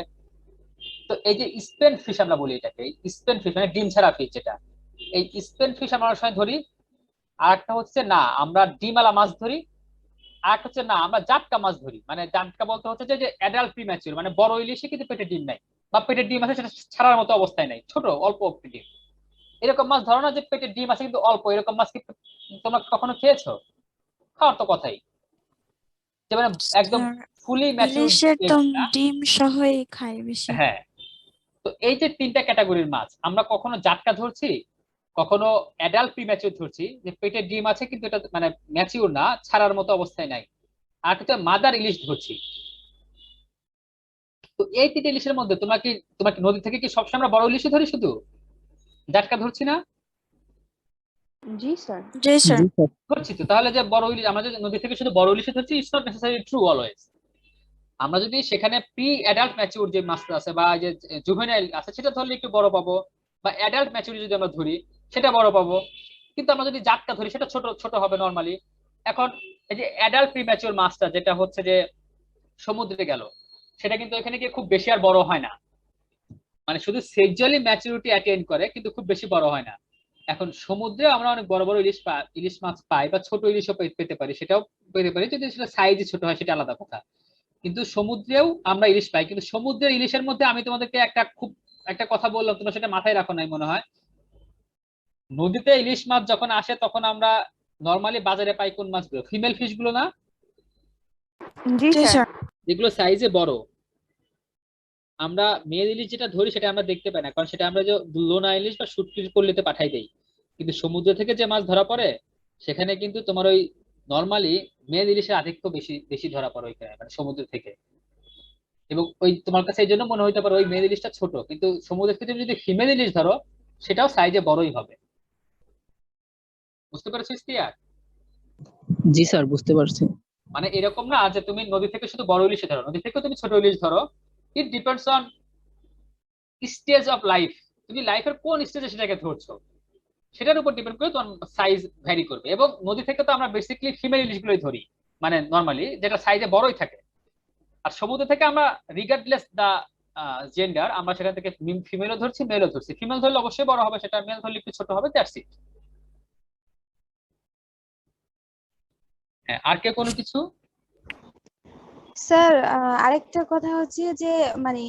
তো এই যে স্পেন ফিশ আমরা বলি, এটাকে স্পেন ফিশ মানে ডিম ছাড়া ফিশ, যেটা এই স্পেন ফিশ আমরা অনেক সময় ধরি। আর একটা হচ্ছে না আমরা ডিমালা মাছ ধরি, আর একটা হচ্ছে না আমরা জাটকা মাছ ধরি। মানে জাটকা বলতে হচ্ছে যে অ্যাডাল্ট প্রিম্যাচিউর, মানে বড় ইলিশে কিন্তু পেটে ডিম নাই, বা পেটের ডিম আছে সেটা ছাড়ার মতো অবস্থায় নাই, ছোট অল্প ডিম। এরকম মাছ ধরো না যে পেটের ডিম আছে কিন্তু অল্প, এরকম মাছ কি তোমরা কখনো খেয়েছো? খাওয়ার তো কথাই, যে মানে একদম ফুলি ম্যাচিউর। ইলিশের তো ডিম সহই খায় বেশি। হ্যাঁ, তো এই যে তিনটা ক্যাটাগরির মাছ, আমরা কখনো জাটকা ধরছি, কখনো অ্যাডাল্ট প্রিম্যাচিউর ধরছি, যে পেটে ডিম আছে কিন্তু এটা মানে ম্যাচিউর না, ছাড়ার মতো অবস্থায় নাই। আর কিন্তু মাদার ইলিশ ধরছি। তো এই তিনটে ইলিশের মধ্যে তোমাকে নদী থেকে কি সবসময় আমরা বড় ইলিশই ধরি, শুধু জাটকা ধরছি না? জি স্যার। জি স্যার। ধরছি তো। তাহলে যে বড় ইলিশ আমরা যদি নদী থেকে শুধু বড় ইলিশই ধরছি, it's not necessary true always. আমরা যদি সেখানে প্রি অ্যাডাল্ট ম্যাচিউর যে মাছটা আছে বা যে জুভেনাইল আছে সেটা ধরলে একটু বড় পাবো, বা অ্যাডাল্ট ম্যাচিউর যদি আমরা ধরি সেটা বড় পাবো। কিন্তু আমরা যদি জাটকা ধরি সেটা ছোট ছোট হবে নরমালি। এখন এই যে অ্যাডাল্ট প্রিম্যাচিউর মাছটা যেটা হচ্ছে যে সমুদ্রে গেল, সেটা কিন্তু এখানে গিয়ে খুব বেশি আর বড় হয় না, মানে শুধু সেক্সুয়ালি ম্যাচুরিটি অ্যাটেইন করে কিন্তু খুব বেশি বড় হয় না। এখন সমুদ্রে আমরা অনেক বড় বড় ইলিশ মাছ পাই, বা ছোট ইলিশও পেতে পারি, সেটাও পেতে পারি, যদি সেটা সাইজে ছোট হয় সেটা আলাদা কথা। কিন্তু সমুদ্রেও আমরা ইলিশ পাই, কিন্তু সমুদ্রের ইলিশের মধ্যে আমি তোমাদেরকে একটা কথা বললাম, তোমরা সেটা মাথায় রাখো নাই মনে হয়। নদীতে ইলিশ মাছ যখন আসে তখন আমরা নরমালি বাজারে পাই কোন মাছগুলো? ফিমেল ফিশ গুলো না, জি স্যার। যেগুলো সাইজে বড়। আমরা মেল ইলিশ যেটা ধরি সেটা আমরা দেখতে পাই না, কারণ সেটা আমরা যে লোনা ইলিশ বা শুটকি করলেতে পাঠাই দেই। কিন্তু সমুদ্র থেকে যে মাছ ধরা পড়ে সেখানে কিন্তু তোমার ওই নরমালি মেল ইলিশের আধিক্য বেশি বেশি ধরা পড়ে ওইখানে, মানে সমুদ্র থেকে। এবং ওই তোমার কাছে এই জন্য মনে হইতে পারে ওই মেল ইলিশটা ছোট, কিন্তু সমুদ্রের থেকে যদি ফিমেল ইলিশ ধরো সেটাও সাইজে বড়ই হবে। বুঝতে পেরেছিস ক্লিয়ার? জি স্যার, বুঝতে পারছি। মানে এরকম না যে তুমি নদী থেকে শুধু বড় ইলিশ ধরো, নদী থেকেও তুমি ছোট ইলিশ ধরো। ইট depends on stage of life, তুমি লাইফের কোন স্টেজে সেটাকে ধরছো সেটার উপর ডিপেন্ড করে তোমার সাইজ ভ্যারি করবে। এবং নদী থেকে তো আমরা বেসিক্যালি ফিমেল ইলিশগুলোই ধরি, মানে নরমালি যেটা সাইজে বড়ই থাকে। আর সমুদ্র থেকে আমরা রিগার্ডলেস দা জেন্ডার আমরা সেখান থেকে ফিমেলও ধরছি মেলও ধরছি। ফিমেল ধরলে অবশ্যই বড় হবে, সেটা মেল ধরলে একটু ছোট হবে, দ্যাটস ইট। হ্যাঁ, আর কে কোনো কিছু? স্যার আরেকটা কথা হচ্ছে যে মানে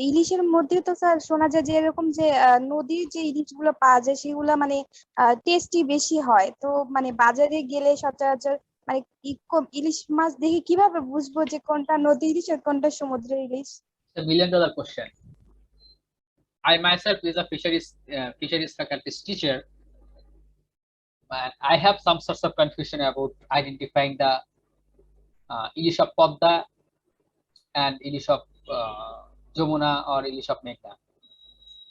ইলিশের মধ্যে তো স্যার শোনা যায় যে এরকম যে নদীর যে ইলিশগুলো পাওয়া যায় সেগুলো মানে টেস্টি বেশি হয়। তো মানে বাজারে গেলে সচরাচর মানে ইলিশ মাছ দেখে কিভাবে বুঝবো যে কোনটা নদী ইলিশ আর কোনটা সমুদ্রের ইলিশ? $1,000,000 question. I myself is a fisheries faculty's teacher, and I have some sorts of confusion about identifying the Ilish of Podda and Ilish of Jamuna or Ilish of Meghna.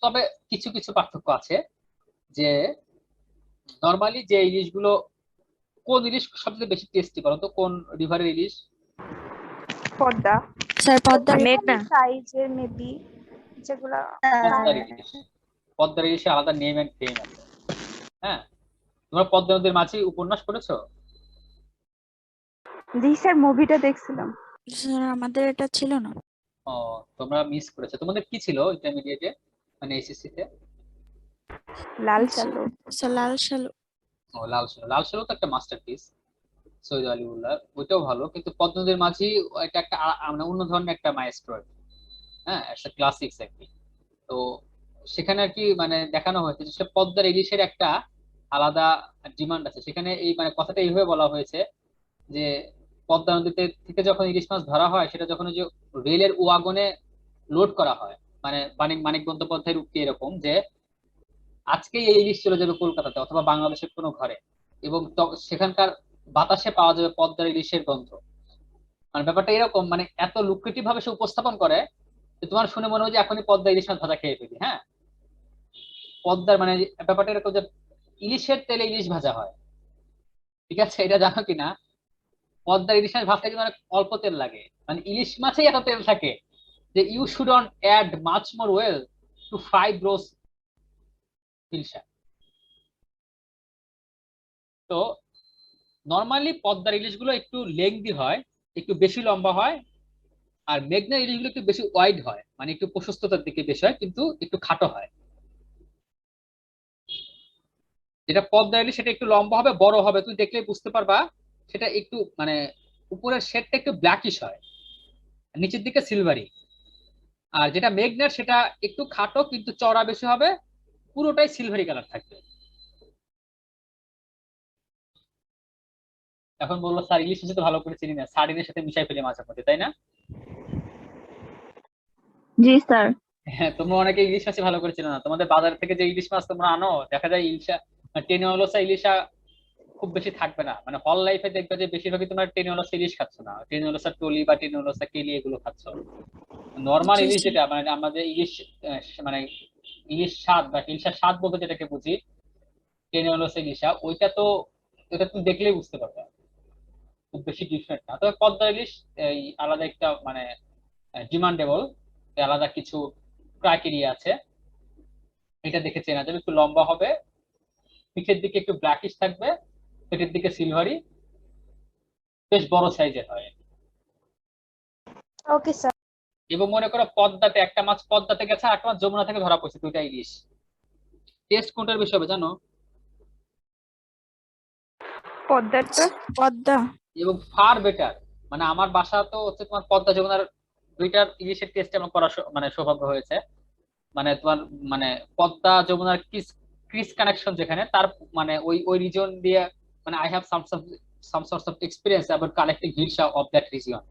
তবে কিছু কিছু পার্থক্য আছে, যে নরমালি যে ইলিশগুলো, কোন ইলিশ সবচেয়ে বেশি টেস্টি বলো তো? কোন রিভারের ইলিশ? পদ্মা স্যার পদ্মার মেঘনা। সাইজের মেবি যেগুলা পদ্মার ইলিশ। পদ্মার ইলিশে আলাদা নেম এন্ড ফেম আছে। হ্যাঁ, তোমরা পদ্মা নদীর মাঝি উপন্যাস পড়েছো? জি স্যার, মুভিটা দেখছিলাম। স্যার আমাদের এটা ছিল না। ও, তোমরা মিস করেছো। তোমাদের কি ছিল ইন্টারমিডিয়েটে, মানে এসএসসি তে? লাল আচ্ছা, সালু। স্যার লাল সালু। ও, লাল সালু। লাল সালু তো একটা মাস্টারপিস, সৈয়দ আলিউল্লাহ, ওইটাও ভালো। কিন্তু পদ্মা নদীর মাঝি এটা একটা মানে অন্য ধরনের একটা মাইস্ট্রো। হ্যাঁ, একটা ক্লাসিক্স আর কি। তো সেখানে আর কি মানে দেখানো হয়েছে যে পদ্মার ইলিশের একটা আলাদা ডিমান্ড আছে সেখানে। এই মানে কথাটা এইভাবে বলা হয়েছে যে পদ্মা নদীতে থেকে যখন ইলিশ মাছ ধরা হয় সেটা যখন ওই যে রেলের ওয়াগনে লোড করা হয়, মানে মানিক মানিক বন্দ্যোপাধ্যায়ের উক্তি এরকম যে আজকেই এই ইলিশ চলে যাবে কলকাতাতে অথবা বাংলাদেশের কোনো ঘরে, এবং সেখানকার বাতাসে পাওয়া যাবে পদ্মার ইলিশের গন্ধ। মানে ব্যাপারটা এরকম, মানে এত লুক্রেটিভ ভাবে সে উপস্থাপন করে যে তোমার শুনে মনে হয় যে এখনই পদ্মা ইলিশ মাছ ভাজা খেয়ে ফেলি। হ্যাঁ, পদ্মার মানে ব্যাপারটা এরকম যে ইলিশের তেলে ইলিশ ভাজা হয়, ঠিক আছে? এটা জানো কিনা? পদ্মার ইলিশ মাছ ভাজতে কিন্তু অনেক অল্প তেল লাগে, মানে ইলিশ মাছেই এত তেল থাকে যে you should not add much more oil to fry bros hilsa. তো নর্মালি পদ্মার ইলিশগুলো একটু লেংদি হয়, একটু বেশি লম্বা হয়, আর মেঘনার ইলিশগুলো একটু বেশি ওয়াইড হয়, মানে একটু প্রশস্ততার দিকে বেশি হয় কিন্তু একটু খাটো হয়। যেটা পদ্মা ইলিশ সেটা একটু লম্বা হবে, বড় হবে, তুমি দেখলেই বুঝতে পারবা। সেটা একটু মানে উপরের শেডটা একটু ব্ল্যাকিশ হয়, নিচের দিকে সিলভারি। আর যেটা মেঘনার সেটা একটু খাটো কিন্তু চওড়া বেশি হবে, পুরোটাই সিলভারি কালার থাকবে। এখন বললো স্যার ইলিশ মাছ তো ভালো করে চিনি না, সার্ডিনের সাথে মিশাই ফেলি মাছের মধ্যে, তাই না? জি স্যার। হ্যাঁ, তোমরা অনেকে ইলিশ মাছ ভালো করে চিনো না। তোমাদের বাজার থেকে যে ইলিশ মাছ তোমরা আনো দেখা যায় ইলিশা টেনিওলসা ইলিশা খুব বেশি থাকবে না। মানে হল লাইফে দেখবে যে বেশিরভাগই তোমরা টেনিওলসা ইলিশ খাচ্ছ না, টেনিওলসা টলি বা টেনিওলসা কেলি এগুলো খাচ্ছ। নর্মাল জি ইলিশ স্যার। যেটা মানে আমাদের ইলিশ মানে ইলিশ স্বাদ বা হিলসা স্বাদ বলতে যেটাকে বুঝি, টেনিওলসা ইলিশা, ওইটা তো এটা তুমি দেখলেই বুঝতে পারবে, খুব বেশি ডিফারেন্ট না। তবে পদ্মা ইলিশ এই আলাদা একটা মানে ডিমান্ডেবল, আলাদা কিছু ক্রাইটেরিয়া আছে। এটা দেখে চেনা যাবে, একটু লম্বা হবে, পিঠের দিকে একটু ব্ল্যাকিশ থাকবে, পেটের দিকে সিলভারি, বেশ বড় সাইজের হয়। Okay sir. এবং মনে করো পদ্মাতে একটা মাছ পদ্মাতে গেছে আর একটা মাছ যমুনা থেকে ধরা পড়ছে, দুইটা ইলিশ, টেস্ট কোনটার বেশি হবে জানো? পদ্মারটা। পদ্মা। এবং ফার বেটার। মানে আমার বাসা তো হচ্ছে তোমার পদ্মা যমুনার দুইটার ইলিশের টেস্ট আমার করার মানে সৌভাগ্য হয়েছে। মানে তোমার মানে পদ্মা যমুনার ক্রিস ক্রিস কানেকশন যেখানে তার মানে ওই ওই রিজন দিয়ে, মানে I have some sorts of experience about collecting hilsa of that region.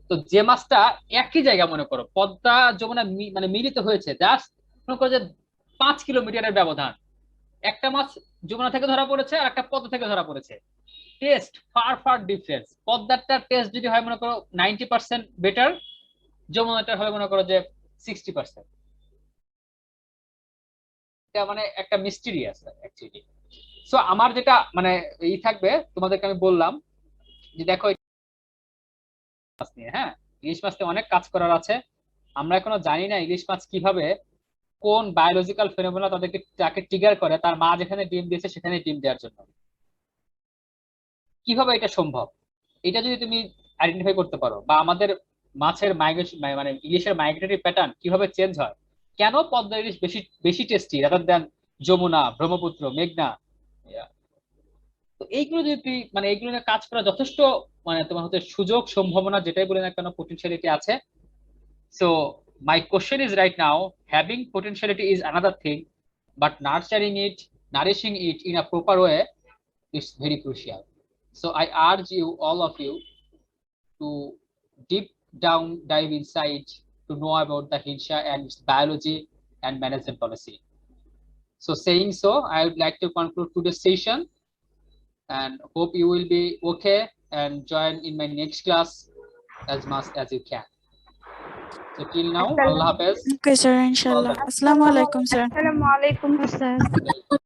তো যে মাছটা একই জায়গা মনে করো পদ্মা যমুনা মানে মিলিত হয়েছে জাস্ট মনে করো যে 5 কিলোমিটারের ব্যবধান, একটা মাছ যমুনা থেকে ধরা পড়েছে আর একটা পদ্মা থেকে ধরা পড়েছে, টেস্ট ফার ফার ডিফারেন্স। পদ্মারটার টেস্ট যদি হয় মনে করো 90% বেটার, যমুনাটার হয় মনে করো যে 60%। এটা মানে একটা মিস্টিরিয়াস অ্যাকচুয়ালি। সো আমার যেটা মানে ই থাকবে তোমাদেরকে আমি বললাম যে দেখো মাছ নিয়ে, হ্যাঁ, ইলিশ মাছ নিয়ে অনেক কাজ করার আছে। আমরা এখনো জানি না ইলিশ মাছ কিভাবে, কোন বায়োলজিক্যাল ফেনোমেনা তাদেরকে তাকে ট্রিগার করে তার মা যেখানে ডিম দিয়েছে সেখানে ডিম দেওয়ার জন্য। কিভাবে এটা সম্ভব, এটা যদি তুমি আইডেন্টিফাই করতে পারো, বা আমাদের মাছের মাইগ্রেশন মানে ইলিশের মাইগ্রেটরি প্যাটার্ন কিভাবে চেঞ্জ হয়, কেন পদ্মা ইলিশ বেশি বেশি tasty rather than Jamuna, Brahmaputra, মেঘনা। তো এইগুলো যদি তুই মানে এইগুলো নিয়ে কাজ করা যথেষ্ট, মানে তোমার হচ্ছে সুযোগ সম্ভাবনা যেটাই বলে না কেন পোটেনশিয়ালিটি আছে। So my question is right now, having potentiality is another thing, but nurturing it, nourishing it in a proper way is very crucial. So I urge you, all of you, to deep down dive inside to know about the Hinsha and its biology and management policy. So saying so, I would like to conclude today's session and hope you will be okay and join in my next class as much as you can. So till now, Allah Hafiz. Okay sir, ইনশাআল্লাহ। আসসালামু আলাইকুম sir. আসসালামু আলাইকুম sir.